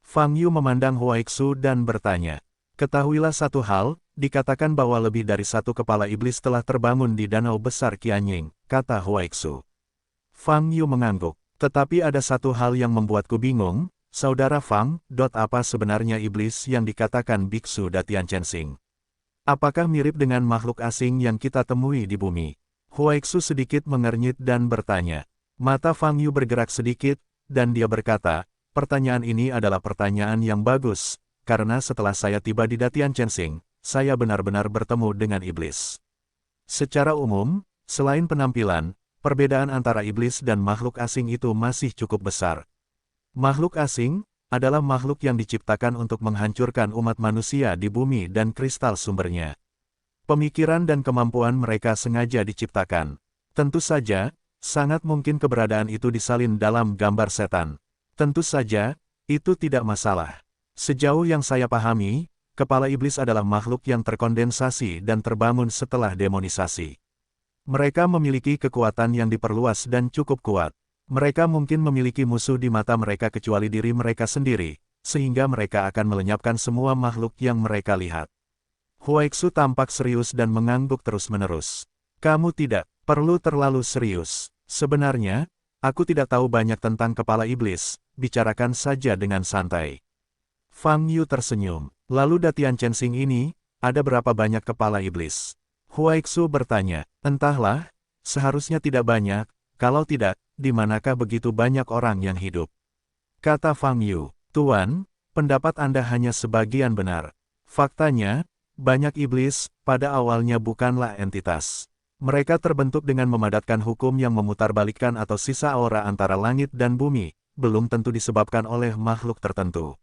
Fang Yu memandang Huaixu dan bertanya, ketahuilah satu hal, dikatakan bahwa lebih dari satu kepala iblis telah terbangun di danau besar Qianying, kata Huaixu. Fang Yu mengangguk. Tetapi ada satu hal yang membuatku bingung, Saudara Fang. Apa sebenarnya iblis yang dikatakan Biksu Datian Chensing? Apakah mirip dengan makhluk asing yang kita temui di bumi? Huaixu sedikit mengernyit dan bertanya. Mata Fang Yu bergerak sedikit, dan dia berkata, pertanyaan ini adalah pertanyaan yang bagus, karena setelah saya tiba di Datian Chensing, saya benar-benar bertemu dengan iblis. Secara umum, selain penampilan, perbedaan antara iblis dan makhluk asing itu masih cukup besar. Makhluk asing adalah makhluk yang diciptakan untuk menghancurkan umat manusia di bumi dan kristal sumbernya. Pemikiran dan kemampuan mereka sengaja diciptakan. Tentu saja, sangat mungkin keberadaan itu disalin dalam gambar setan. Tentu saja, itu tidak masalah. Sejauh yang saya pahami, kepala iblis adalah makhluk yang terkondensasi dan terbangun setelah demonisasi. Mereka memiliki kekuatan yang diperluas dan cukup kuat. Mereka mungkin memiliki musuh di mata mereka kecuali diri mereka sendiri, sehingga mereka akan melenyapkan semua makhluk yang mereka lihat. Huaixu tampak serius dan mengangguk terus-menerus. Kamu tidak perlu terlalu serius. Sebenarnya, aku tidak tahu banyak tentang kepala iblis, bicarakan saja dengan santai. Fang Yu tersenyum. Lalu Datian Chensing ini, ada berapa banyak kepala iblis? Huaixu bertanya, entahlah, seharusnya tidak banyak, kalau tidak, di manakah begitu banyak orang yang hidup? Kata Fang Yu, Tuan, pendapat Anda hanya sebagian benar. Faktanya, banyak iblis, pada awalnya bukanlah entitas. Mereka terbentuk dengan memadatkan hukum yang memutarbalikkan atau sisa aura antara langit dan bumi, belum tentu disebabkan oleh makhluk tertentu.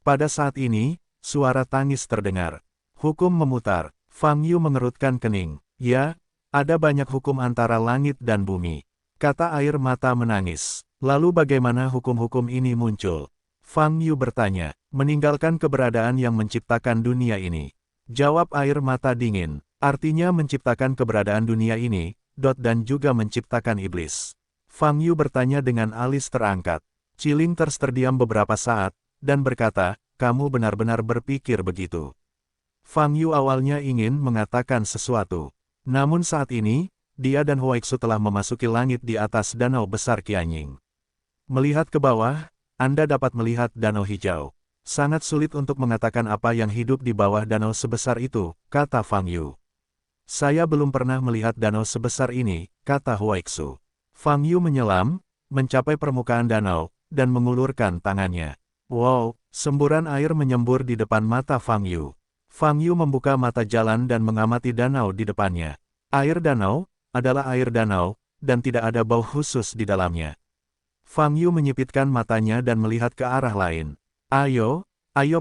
Pada saat ini, suara tangis terdengar. Hukum memutar. Fang Yu mengerutkan kening. Ya, ada banyak hukum antara langit dan bumi. Kata air mata menangis. Lalu bagaimana hukum-hukum ini muncul? Fang Yu bertanya, meninggalkan keberadaan yang menciptakan dunia ini. Jawab air mata dingin, artinya menciptakan keberadaan dunia ini, dan juga menciptakan iblis. Fang Yu bertanya dengan alis terangkat. Ciling terdiam beberapa saat, dan berkata, kamu benar-benar berpikir begitu. Fang Yu awalnya ingin mengatakan sesuatu. Namun saat ini, dia dan Huaixu telah memasuki langit di atas danau besar Qianying. Melihat ke bawah, Anda dapat melihat danau hijau. Sangat sulit untuk mengatakan apa yang hidup di bawah danau sebesar itu, kata Fang Yu. Saya belum pernah melihat danau sebesar ini, kata Huaixu. Fang Yu menyelam, mencapai permukaan danau, dan mengulurkan tangannya. Wow, semburan air menyembur di depan mata Fang Yu. Fang Yu membuka mata jalan dan mengamati danau di depannya. Air danau adalah air danau, dan tidak ada bau khusus di dalamnya. Fang Yu menyipitkan matanya dan melihat ke arah lain. Ayo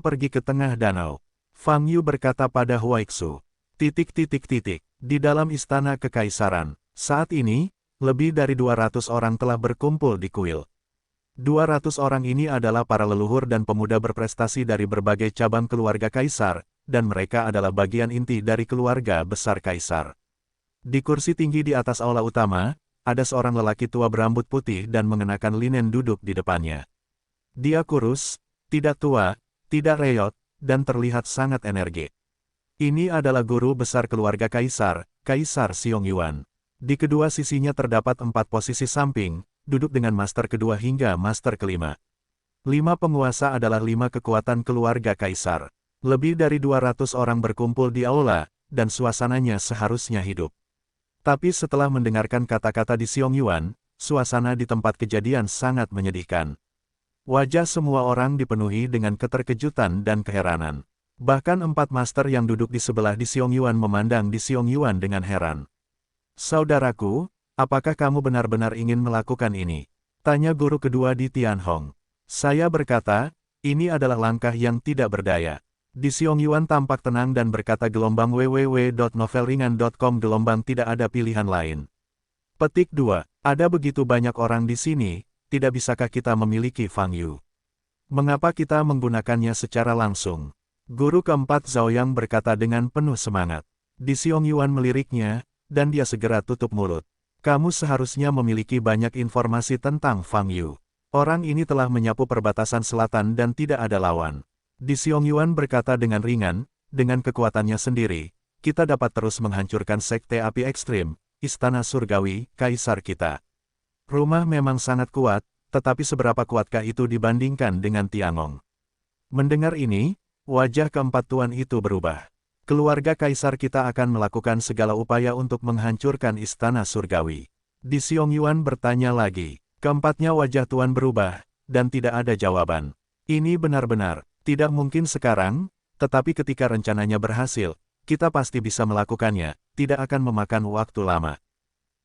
pergi ke tengah danau. Fang Yu berkata pada Huaixu. Di dalam istana kekaisaran, saat ini, lebih dari 200 orang telah berkumpul di kuil. 200 orang ini adalah para leluhur dan pemuda berprestasi dari berbagai cabang keluarga kaisar, dan mereka adalah bagian inti dari keluarga besar kaisar. Di kursi tinggi di atas aula utama, ada seorang lelaki tua berambut putih dan mengenakan linen duduk di depannya. Dia kurus, tidak tua, tidak reyot, dan terlihat sangat energik. Ini adalah guru besar keluarga kaisar, Kaisar Xiong-yuan. Di kedua sisinya terdapat 4 posisi samping, duduk dengan master kedua hingga master kelima. 5 penguasa adalah 5 kekuatan keluarga kaisar. Lebih dari 200 orang berkumpul di aula, dan suasananya seharusnya hidup. Tapi setelah mendengarkan kata-kata di Xiong-yuan, suasana di tempat kejadian sangat menyedihkan. Wajah semua orang dipenuhi dengan keterkejutan dan keheranan. Bahkan 4 master yang duduk di sebelah di Xiong-yuan memandang di Xiong-yuan dengan heran. Saudaraku, apakah kamu benar-benar ingin melakukan ini? Tanya guru kedua di Tianhong. Saya berkata, ini adalah langkah yang tidak berdaya. Di Xiong-yuan tampak tenang dan berkata gelombang www.novelringan.com gelombang tidak ada pilihan lain. Petik 2. Ada begitu banyak orang di sini, tidak bisakah kita memiliki Fang Yu? Mengapa kita menggunakannya secara langsung? Guru keempat Zhao Yang berkata dengan penuh semangat. Di Xiong-yuan meliriknya, dan dia segera tutup mulut. Kamu seharusnya memiliki banyak informasi tentang Fang Yu. Orang ini telah menyapu perbatasan selatan dan tidak ada lawan. Di Xiong-yuan berkata dengan ringan, dengan kekuatannya sendiri, kita dapat terus menghancurkan sekte api ekstrim, istana surgawi, kaisar kita. Rumah memang sangat kuat, tetapi seberapa kuatkah itu dibandingkan dengan Tiangong? Mendengar ini, wajah keempat tuan itu berubah. Keluarga kaisar kita akan melakukan segala upaya untuk menghancurkan istana surgawi. Di Xiong-Yuan bertanya lagi. Keempatnya wajah tuan berubah, dan tidak ada jawaban. Ini benar-benar tidak mungkin sekarang, tetapi ketika rencananya berhasil, kita pasti bisa melakukannya, tidak akan memakan waktu lama.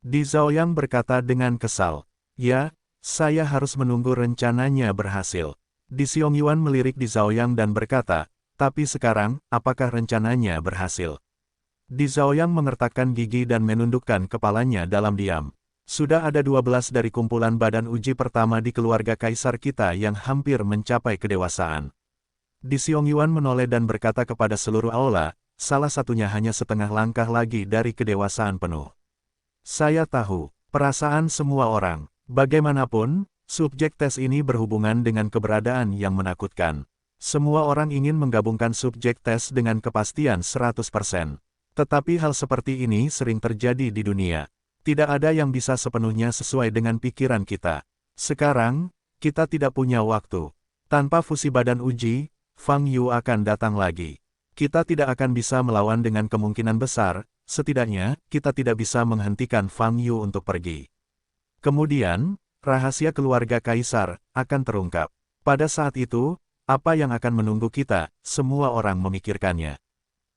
Di Zhaoyang berkata dengan kesal. Ya, saya harus menunggu rencananya berhasil. Di Xiong-Yuan melirik di Zhaoyang dan berkata, tapi sekarang, apakah rencananya berhasil? Di Zhaoyang mengertakkan gigi dan menundukkan kepalanya dalam diam. Sudah ada 12 dari kumpulan badan uji pertama di keluarga kaisar kita yang hampir mencapai kedewasaan. Di Xiong-Yuan menoleh dan berkata kepada seluruh aula, salah satunya hanya setengah langkah lagi dari kedewasaan penuh. Saya tahu, perasaan semua orang, bagaimanapun, subjek tes ini berhubungan dengan keberadaan yang menakutkan. Semua orang ingin menggabungkan subjek tes dengan kepastian 100%. Tetapi hal seperti ini sering terjadi di dunia. Tidak ada yang bisa sepenuhnya sesuai dengan pikiran kita. Sekarang, kita tidak punya waktu. Tanpa fusi badan uji, Fang Yu akan datang lagi. Kita tidak akan bisa melawan dengan kemungkinan besar, setidaknya, kita tidak bisa menghentikan Fang Yu untuk pergi. Kemudian, rahasia keluarga kaisar akan terungkap. Pada saat itu, apa yang akan menunggu kita, semua orang memikirkannya.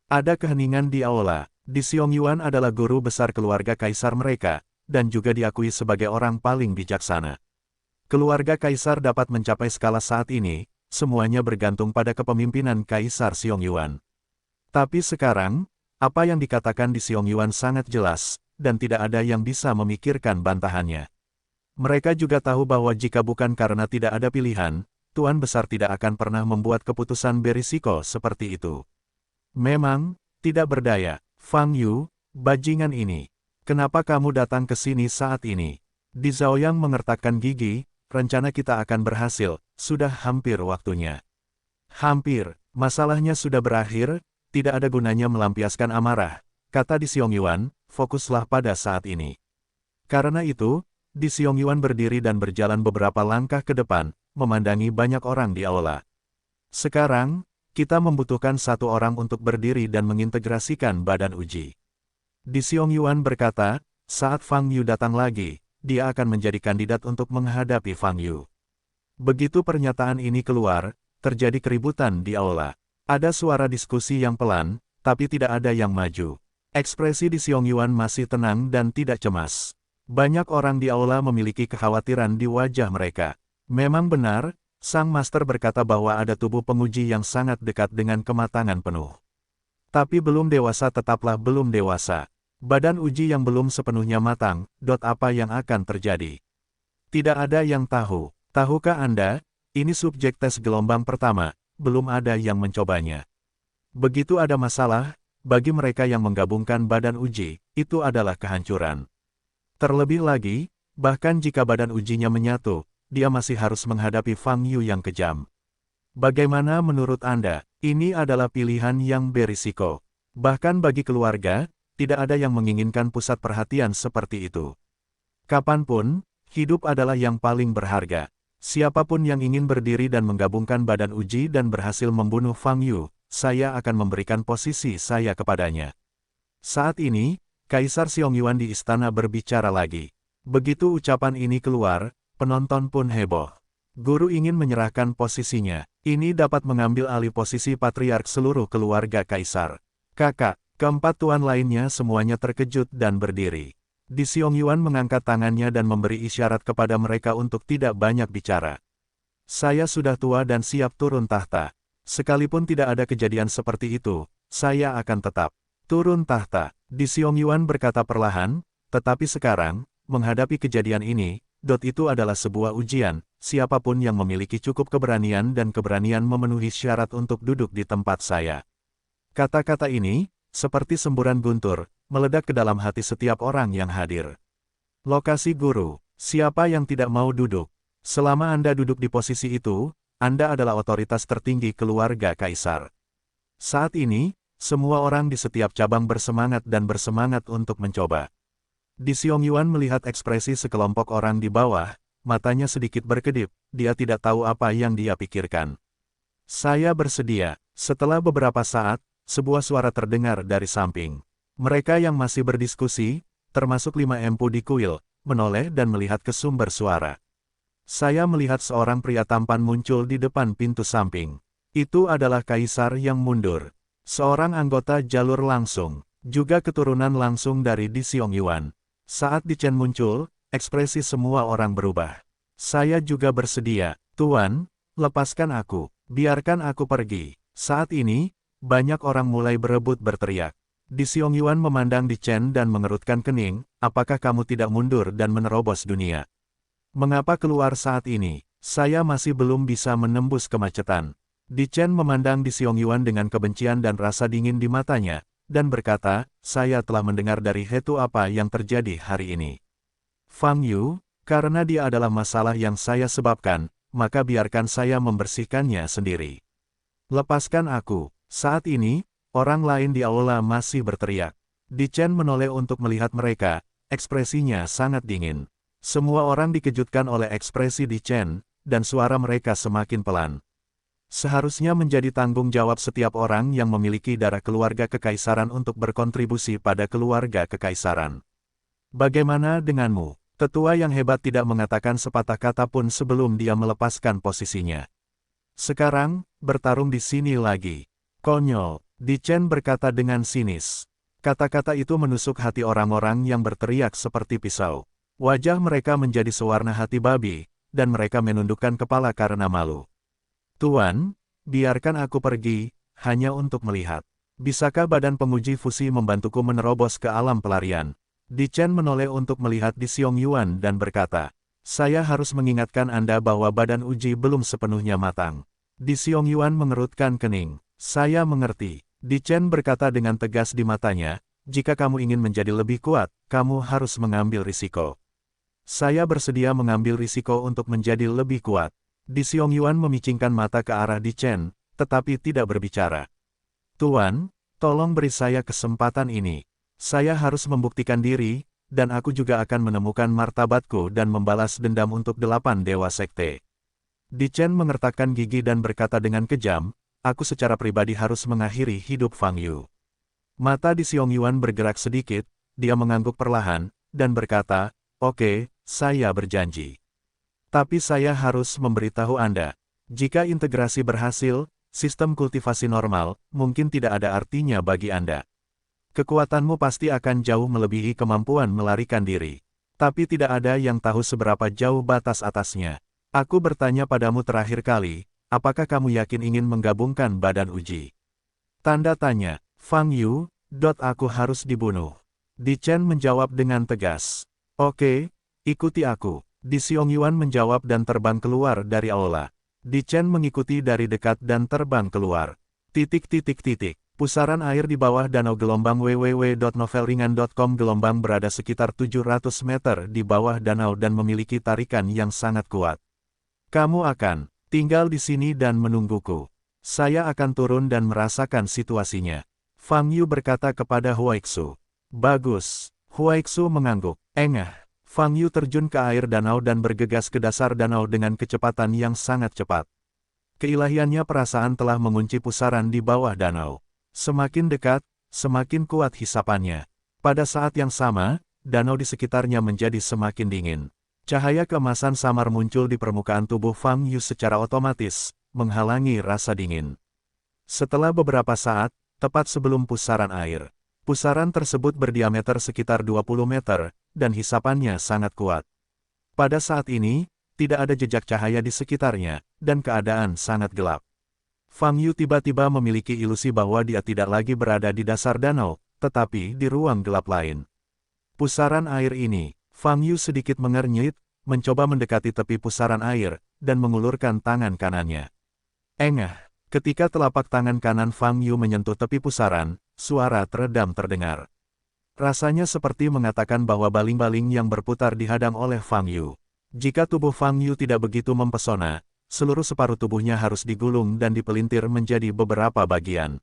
Ada keheningan di aula. Di Xiong-Yuan adalah guru besar keluarga kaisar mereka, dan juga diakui sebagai orang paling bijaksana. Keluarga kaisar dapat mencapai skala saat ini, semuanya bergantung pada kepemimpinan Kaisar Xiong-Yuan. Tapi sekarang, apa yang dikatakan di Xiong-Yuan sangat jelas, dan tidak ada yang bisa memikirkan bantahannya. Mereka juga tahu bahwa jika bukan karena tidak ada pilihan, Tuan Besar tidak akan pernah membuat keputusan berisiko seperti itu. Memang, tidak berdaya. Fang Yu, bajingan ini. Kenapa kamu datang ke sini saat ini? Di Zhaoyang mengertakkan gigi, rencana kita akan berhasil, sudah hampir waktunya. Hampir, masalahnya sudah berakhir, tidak ada gunanya melampiaskan amarah, kata Di Xiong-Yuan, fokuslah pada saat ini. Karena itu, Di Xiong-Yuan berdiri dan berjalan beberapa langkah ke depan, memandangi banyak orang di aula. Sekarang, kita membutuhkan satu orang untuk berdiri dan mengintegrasikan badan uji. Di Xiong-Yuan berkata, saat Fang Yu datang lagi, dia akan menjadi kandidat untuk menghadapi Fang Yu. Begitu pernyataan ini keluar, terjadi keributan di aula. Ada suara diskusi yang pelan, tapi tidak ada yang maju. Ekspresi Di Xiong-Yuan masih tenang dan tidak cemas. Banyak orang di aula memiliki kekhawatiran di wajah mereka. Memang benar, Sang Master berkata bahwa ada tubuh penguji yang sangat dekat dengan kematangan penuh. Tapi belum dewasa tetaplah belum dewasa. Badan uji yang belum sepenuhnya matang, apa yang akan terjadi? Tidak ada yang tahu. Tahukah Anda, ini subjek tes gelombang pertama, belum ada yang mencobanya. Begitu ada masalah, bagi mereka yang menggabungkan badan uji, itu adalah kehancuran. Terlebih lagi, bahkan jika badan ujinya menyatu, dia masih harus menghadapi Fang Yu yang kejam. Bagaimana menurut Anda? Ini adalah pilihan yang berisiko. Bahkan bagi keluarga, tidak ada yang menginginkan pusat perhatian seperti itu. Kapanpun, hidup adalah yang paling berharga. Siapapun yang ingin berdiri dan menggabungkan badan uji dan berhasil membunuh Fang Yu, saya akan memberikan posisi saya kepadanya. Saat ini, Kaisar Xiong-Yuan di istana berbicara lagi. Begitu ucapan ini keluar, penonton pun heboh. Guru ingin menyerahkan posisinya. Ini dapat mengambil alih posisi patriark seluruh keluarga kaisar. Kakak, keempat tuan lainnya semuanya terkejut dan berdiri. Di Xiong-Yuan mengangkat tangannya dan memberi isyarat kepada mereka untuk tidak banyak bicara. Saya sudah tua dan siap turun tahta. Sekalipun tidak ada kejadian seperti itu, saya akan tetap turun tahta. Di Xiong-Yuan berkata perlahan, tetapi sekarang, menghadapi kejadian ini, itu adalah sebuah ujian, siapapun yang memiliki cukup keberanian dan keberanian memenuhi syarat untuk duduk di tempat saya. Kata-kata ini, seperti semburan guntur, meledak ke dalam hati setiap orang yang hadir. Lokasi guru, siapa yang tidak mau duduk? Selama Anda duduk di posisi itu, Anda adalah otoritas tertinggi keluarga kaisar. Saat ini, semua orang di setiap cabang bersemangat dan bersemangat untuk mencoba. Di Xiongyuan melihat ekspresi sekelompok orang di bawah, matanya sedikit berkedip, dia tidak tahu apa yang dia pikirkan. Saya bersedia. Setelah beberapa saat, sebuah suara terdengar dari samping. Mereka yang masih berdiskusi, termasuk 5 empu di kuil, menoleh dan melihat ke sumber suara. Saya melihat seorang pria tampan muncul di depan pintu samping. Itu adalah kaisar yang mundur. Seorang anggota jalur langsung, juga keturunan langsung dari Di Xiongyuan. Saat Di Chen muncul, ekspresi semua orang berubah. Saya juga bersedia, Tuan, lepaskan aku, biarkan aku pergi. Saat ini, banyak orang mulai berebut berteriak. Di Xiongyuan memandang Di Chen dan mengerutkan kening, apakah kamu tidak mundur dan menerobos dunia? Mengapa keluar saat ini? Saya masih belum bisa menembus kemacetan. Di Chen memandang Di Xiongyuan dengan kebencian dan rasa dingin di matanya, dan berkata, saya telah mendengar dari Hetu apa yang terjadi hari ini. Fang Yu, karena dia adalah masalah yang saya sebabkan, maka biarkan saya membersihkannya sendiri. Lepaskan aku. Saat ini, orang lain di aula masih berteriak. Di Chen menoleh untuk melihat mereka, ekspresinya sangat dingin. Semua orang dikejutkan oleh ekspresi Di Chen, dan suara mereka semakin pelan. Seharusnya menjadi tanggung jawab setiap orang yang memiliki darah keluarga kekaisaran untuk berkontribusi pada keluarga kekaisaran. Bagaimana denganmu? Tetua yang hebat tidak mengatakan sepatah kata pun sebelum dia melepaskan posisinya. Sekarang, bertarung di sini lagi. Konyol, Di Chen berkata dengan sinis. Kata-kata itu menusuk hati orang-orang yang berteriak seperti pisau. Wajah mereka menjadi sewarna hati babi, dan mereka menundukkan kepala karena malu. Tuan, biarkan aku pergi, hanya untuk melihat. Bisakah badan penguji fusi membantuku menerobos ke alam pelarian? Di Chen menoleh untuk melihat Di Xiongyuan dan berkata, saya harus mengingatkan Anda bahwa badan uji belum sepenuhnya matang. Di Xiongyuan mengerutkan kening. Saya mengerti. Di Chen berkata dengan tegas di matanya, jika kamu ingin menjadi lebih kuat, kamu harus mengambil risiko. Saya bersedia mengambil risiko untuk menjadi lebih kuat. Di Xiongyuan memicingkan mata ke arah Di Chen, tetapi tidak berbicara. Tuan, tolong beri saya kesempatan ini. Saya harus membuktikan diri, dan aku juga akan menemukan martabatku dan membalas dendam untuk 8 dewa sekte. Di Chen mengertakkan gigi dan berkata dengan kejam, aku secara pribadi harus mengakhiri hidup Fang Yu. Mata Di Xiongyuan bergerak sedikit, dia mengangguk perlahan, dan berkata, oke, saya berjanji. Tapi saya harus memberitahu Anda, jika integrasi berhasil, sistem kultivasi normal, mungkin tidak ada artinya bagi Anda. Kekuatanmu pasti akan jauh melebihi kemampuan melarikan diri. Tapi tidak ada yang tahu seberapa jauh batas atasnya. Aku bertanya padamu terakhir kali, apakah kamu yakin ingin menggabungkan badan uji? Tanda tanya, Fang Yu, aku harus dibunuh. Di Chen menjawab dengan tegas. Oke, ikuti aku. Di Xiongyuan menjawab dan terbang keluar dari aula. Di Chen mengikuti dari dekat dan terbang keluar. Pusaran air di bawah danau gelombang www.novelringan.com. Gelombang berada sekitar 700 meter di bawah danau dan memiliki tarikan yang sangat kuat. Kamu akan tinggal di sini dan menungguku. Saya akan turun dan merasakan situasinya. Fang Yu berkata kepada Huaixu. Bagus. Huaixu mengangguk. Engah. Fang Yu terjun ke air danau dan bergegas ke dasar danau dengan kecepatan yang sangat cepat. Keilahiannya perasaan telah mengunci pusaran di bawah danau. Semakin dekat, semakin kuat hisapannya. Pada saat yang sama, danau di sekitarnya menjadi semakin dingin. Cahaya keemasan samar muncul di permukaan tubuh Fang Yu secara otomatis, menghalangi rasa dingin. Setelah beberapa saat, tepat sebelum pusaran air, pusaran tersebut berdiameter sekitar 20 meter, dan hisapannya sangat kuat. Pada saat ini, tidak ada jejak cahaya di sekitarnya, dan keadaan sangat gelap. Fang Yu tiba-tiba memiliki ilusi bahwa dia tidak lagi berada di dasar danau, tetapi di ruang gelap lain. Pusaran air ini, Fang Yu sedikit mengernyit, mencoba mendekati tepi pusaran air, dan mengulurkan tangan kanannya. Engah, ketika telapak tangan kanan Fang Yu menyentuh tepi pusaran, suara teredam terdengar. Rasanya seperti mengatakan bahwa baling-baling yang berputar dihadang oleh Fang Yu. Jika tubuh Fang Yu tidak begitu mempesona, seluruh separuh tubuhnya harus digulung dan dipelintir menjadi beberapa bagian.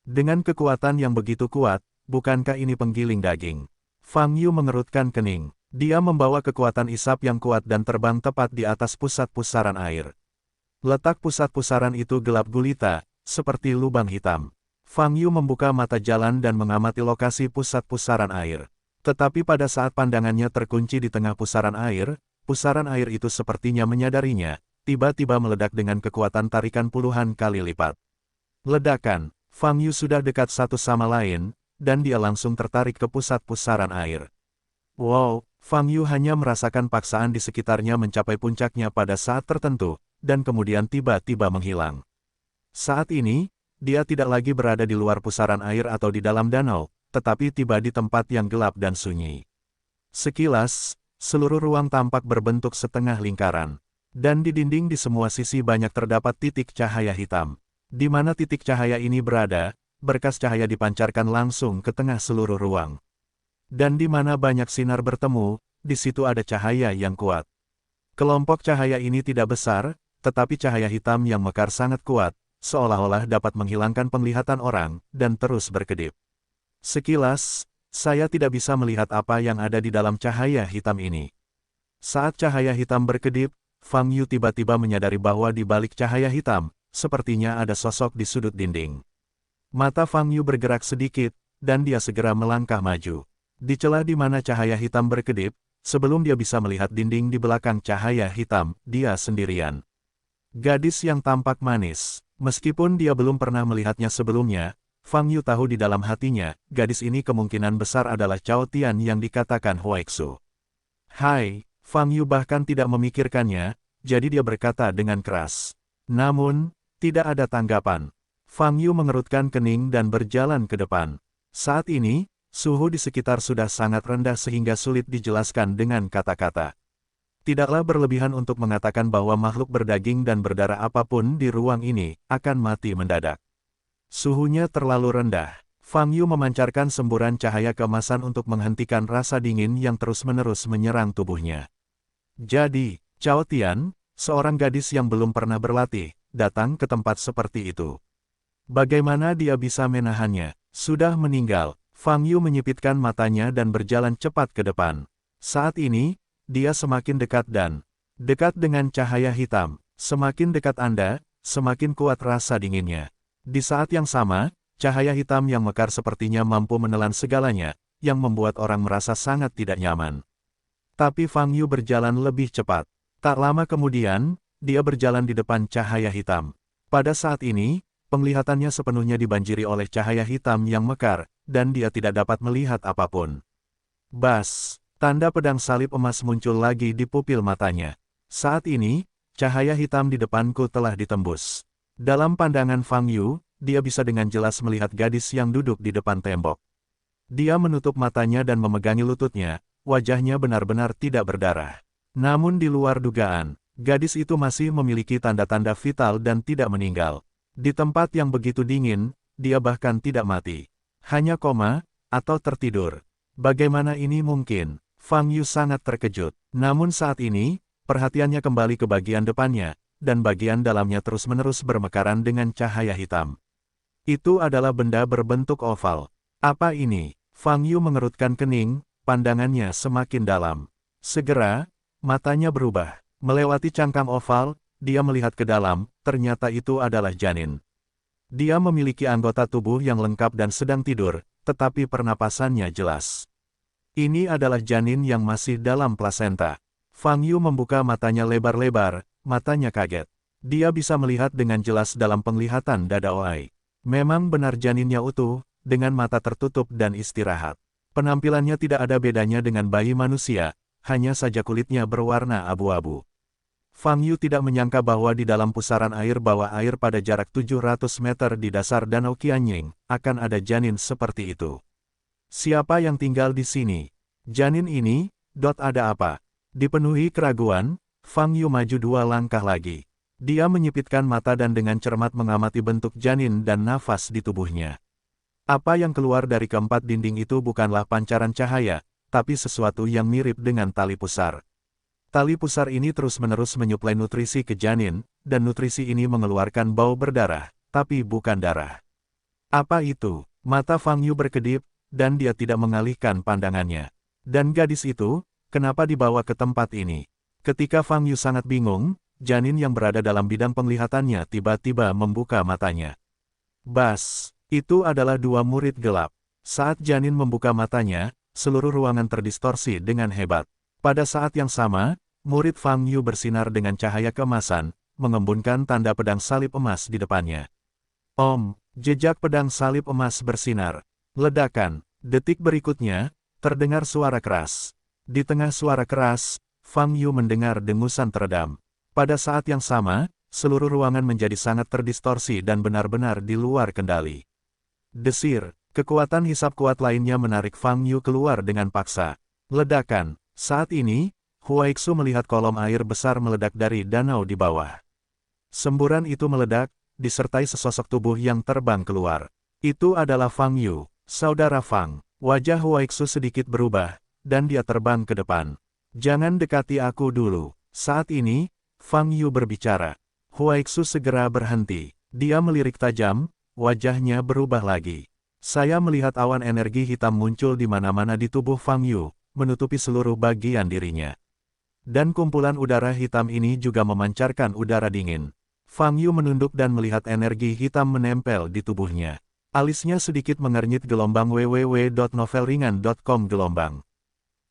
Dengan kekuatan yang begitu kuat, bukankah ini penggiling daging? Fang Yu mengerutkan kening. Dia membawa kekuatan isap yang kuat dan terbang tepat di atas pusat pusaran air. Letak pusat pusaran itu gelap gulita, seperti lubang hitam. Fang Yu membuka mata jalan dan mengamati lokasi pusat pusaran air. Tetapi pada saat pandangannya terkunci di tengah pusaran air itu sepertinya menyadarinya, tiba-tiba meledak dengan kekuatan tarikan puluhan kali lipat. Ledakan, Fang Yu sudah dekat satu sama lain, dan dia langsung tertarik ke pusat pusaran air. Wow, Fang Yu hanya merasakan paksaan di sekitarnya mencapai puncaknya pada saat tertentu, dan kemudian tiba-tiba menghilang. Saat ini, dia tidak lagi berada di luar pusaran air atau di dalam danau, tetapi tiba di tempat yang gelap dan sunyi. Sekilas, seluruh ruang tampak berbentuk setengah lingkaran. Dan di dinding di semua sisi banyak terdapat titik cahaya hitam. Di mana titik cahaya ini berada, berkas cahaya dipancarkan langsung ke tengah seluruh ruang. Dan di mana banyak sinar bertemu, di situ ada cahaya yang kuat. Kelompok cahaya ini tidak besar, tetapi cahaya hitam yang mekar sangat kuat, seolah-olah dapat menghilangkan penglihatan orang, dan terus berkedip. Sekilas, saya tidak bisa melihat apa yang ada di dalam cahaya hitam ini. Saat cahaya hitam berkedip, Fang Yu tiba-tiba menyadari bahwa di balik cahaya hitam, sepertinya ada sosok di sudut dinding. Mata Fang Yu bergerak sedikit, dan dia segera melangkah maju. Di celah di mana cahaya hitam berkedip, sebelum dia bisa melihat dinding di belakang cahaya hitam, dia sendirian. Gadis yang tampak manis. Meskipun dia belum pernah melihatnya sebelumnya, Fang Yu tahu di dalam hatinya, gadis ini kemungkinan besar adalah Cao Tian yang dikatakan Huaixu. Hai, Fang Yu bahkan tidak memikirkannya, jadi dia berkata dengan keras. Namun, tidak ada tanggapan. Fang Yu mengerutkan kening dan berjalan ke depan. Saat ini, suhu di sekitar sudah sangat rendah sehingga sulit dijelaskan dengan kata-kata. Tidaklah berlebihan untuk mengatakan bahwa makhluk berdaging dan berdarah apapun di ruang ini akan mati mendadak. Suhunya terlalu rendah. Fang Yu memancarkan semburan cahaya keemasan untuk menghentikan rasa dingin yang terus-menerus menyerang tubuhnya. Jadi, Cao Tian, seorang gadis yang belum pernah berlatih, datang ke tempat seperti itu. Bagaimana dia bisa menahannya? Sudah meninggal. Fang Yu menyipitkan matanya dan berjalan cepat ke depan. Saat ini, dia semakin dekat dan dekat dengan cahaya hitam. Semakin dekat Anda, semakin kuat rasa dinginnya. Di saat yang sama, cahaya hitam yang mekar sepertinya mampu menelan segalanya, yang membuat orang merasa sangat tidak nyaman. Tapi Fang Yu berjalan lebih cepat. Tak lama kemudian, dia berjalan di depan cahaya hitam. Pada saat ini, penglihatannya sepenuhnya dibanjiri oleh cahaya hitam yang mekar, dan dia tidak dapat melihat apapun. Bas, tanda pedang salib emas muncul lagi di pupil matanya. Saat ini, cahaya hitam di depanku telah ditembus. Dalam pandangan Fang Yu, dia bisa dengan jelas melihat gadis yang duduk di depan tembok. Dia menutup matanya dan memegangi lututnya, wajahnya benar-benar tidak berdarah. Namun di luar dugaan, gadis itu masih memiliki tanda-tanda vital dan tidak meninggal. Di tempat yang begitu dingin, dia bahkan tidak mati. Hanya koma, atau tertidur. Bagaimana ini mungkin? Fang Yu sangat terkejut. Namun saat ini, perhatiannya kembali ke bagian depannya, dan bagian dalamnya terus-menerus bermekaran dengan cahaya hitam. Itu adalah benda berbentuk oval. Apa ini? Fang Yu mengerutkan kening, pandangannya semakin dalam. Segera, matanya berubah. Melewati cangkang oval, dia melihat ke dalam, ternyata itu adalah janin. Dia memiliki anggota tubuh yang lengkap dan sedang tidur, tetapi pernapasannya jelas. Ini adalah janin yang masih dalam plasenta. Fang Yu membuka matanya lebar-lebar, matanya kaget. Dia bisa melihat dengan jelas dalam penglihatan dada Oai. Memang benar janinnya utuh, dengan mata tertutup dan istirahat. Penampilannya tidak ada bedanya dengan bayi manusia, hanya saja kulitnya berwarna abu-abu. Fang Yu tidak menyangka bahwa di dalam pusaran air bawah air pada jarak 700 meter di dasar Danau Qianying, akan ada janin seperti itu. Siapa yang tinggal di sini? Janin ini, ada apa? Dipenuhi keraguan, Fang Yu maju 2 langkah lagi. Dia menyipitkan mata dan dengan cermat mengamati bentuk janin dan nafas di tubuhnya. Apa yang keluar dari keempat dinding itu bukanlah pancaran cahaya, tapi sesuatu yang mirip dengan tali pusar. Tali pusar ini terus-menerus menyuplai nutrisi ke janin, dan nutrisi ini mengeluarkan bau berdarah, tapi bukan darah. Apa itu? Mata Fang Yu berkedip, dan dia tidak mengalihkan pandangannya. Dan gadis itu, kenapa dibawa ke tempat ini? Ketika Fang Yu sangat bingung, janin yang berada dalam bidang penglihatannya tiba-tiba membuka matanya. Bas, itu adalah dua murid gelap. Saat janin membuka matanya, seluruh ruangan terdistorsi dengan hebat. Pada saat yang sama, murid Fang Yu bersinar dengan cahaya keemasan, mengembunkan tanda pedang salib emas di depannya. Om, jejak pedang salib emas bersinar. Ledakan, detik berikutnya, terdengar suara keras. Di tengah suara keras, Fang Yu mendengar dengusan teredam. Pada saat yang sama, seluruh ruangan menjadi sangat terdistorsi dan benar-benar di luar kendali. Desir, kekuatan hisap kuat lainnya menarik Fang Yu keluar dengan paksa. Ledakan, saat ini, Huaixu melihat kolom air besar meledak dari danau di bawah. Semburan itu meledak, disertai sesosok tubuh yang terbang keluar. Itu adalah Fang Yu, saudara Fang. Wajah Huaixu sedikit berubah, dan dia terbang ke depan. Jangan dekati aku dulu. Saat ini, Fang Yu berbicara. Huaixu segera berhenti. Dia melirik tajam, wajahnya berubah lagi. Saya melihat awan energi hitam muncul di mana-mana di tubuh Fang Yu, menutupi seluruh bagian dirinya. Dan kumpulan udara hitam ini juga memancarkan udara dingin. Fang Yu menunduk dan melihat energi hitam menempel di tubuhnya. Alisnya sedikit mengernyit gelombang www.novelringan.com gelombang.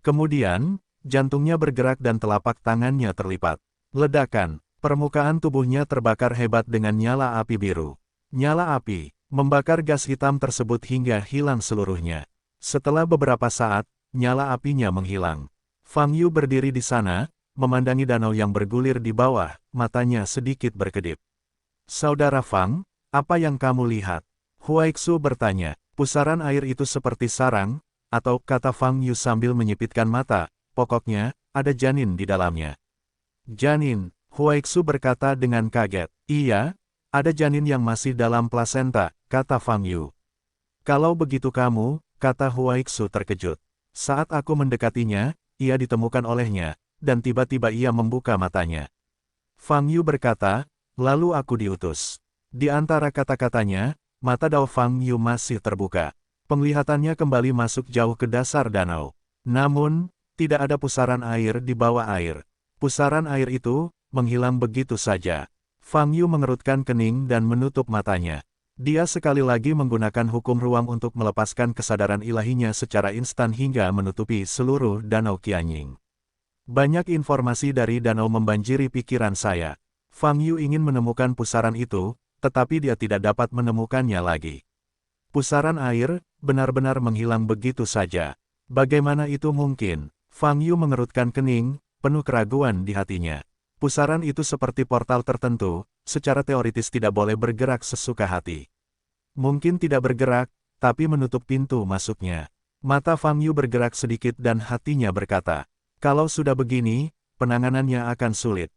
Kemudian, jantungnya bergerak dan telapak tangannya terlipat. Ledakan, permukaan tubuhnya terbakar hebat dengan nyala api biru. Nyala api, membakar gas hitam tersebut hingga hilang seluruhnya. Setelah beberapa saat, nyala apinya menghilang. Fang Yu berdiri di sana, memandangi danau yang bergulir di bawah, matanya sedikit berkedip. Saudara Fang, apa yang kamu lihat? Huaixu bertanya. Pusaran air itu seperti sarang, atau kata Fang Yu sambil menyipitkan mata, pokoknya, ada janin di dalamnya. Janin, Huaixu berkata dengan kaget. Iya, ada janin yang masih dalam plasenta, kata Fang Yu. Kalau begitu kamu, kata Huaixu terkejut. Saat aku mendekatinya, ia ditemukan olehnya, dan tiba-tiba ia membuka matanya. Fang Yu berkata, lalu aku diutus. Di antara kata-katanya, mata Dao Fang Yu masih terbuka. Penglihatannya kembali masuk jauh ke dasar danau. Namun, tidak ada pusaran air di bawah air. Pusaran air itu, menghilang begitu saja. Fang Yu mengerutkan kening dan menutup matanya. Dia sekali lagi menggunakan hukum ruang untuk melepaskan kesadaran ilahinya secara instan hingga menutupi seluruh danau Qianying. Banyak informasi dari danau membanjiri pikiran saya. Fang Yu ingin menemukan pusaran itu, tetapi dia tidak dapat menemukannya lagi. Pusaran air, benar-benar menghilang begitu saja. Bagaimana itu mungkin? Fang Yu mengerutkan kening, penuh keraguan di hatinya. Pusaran itu seperti portal tertentu, secara teoritis tidak boleh bergerak sesuka hati. Mungkin tidak bergerak, tapi menutup pintu masuknya. Mata Fang Yu bergerak sedikit dan hatinya berkata, kalau sudah begini, penanganannya akan sulit.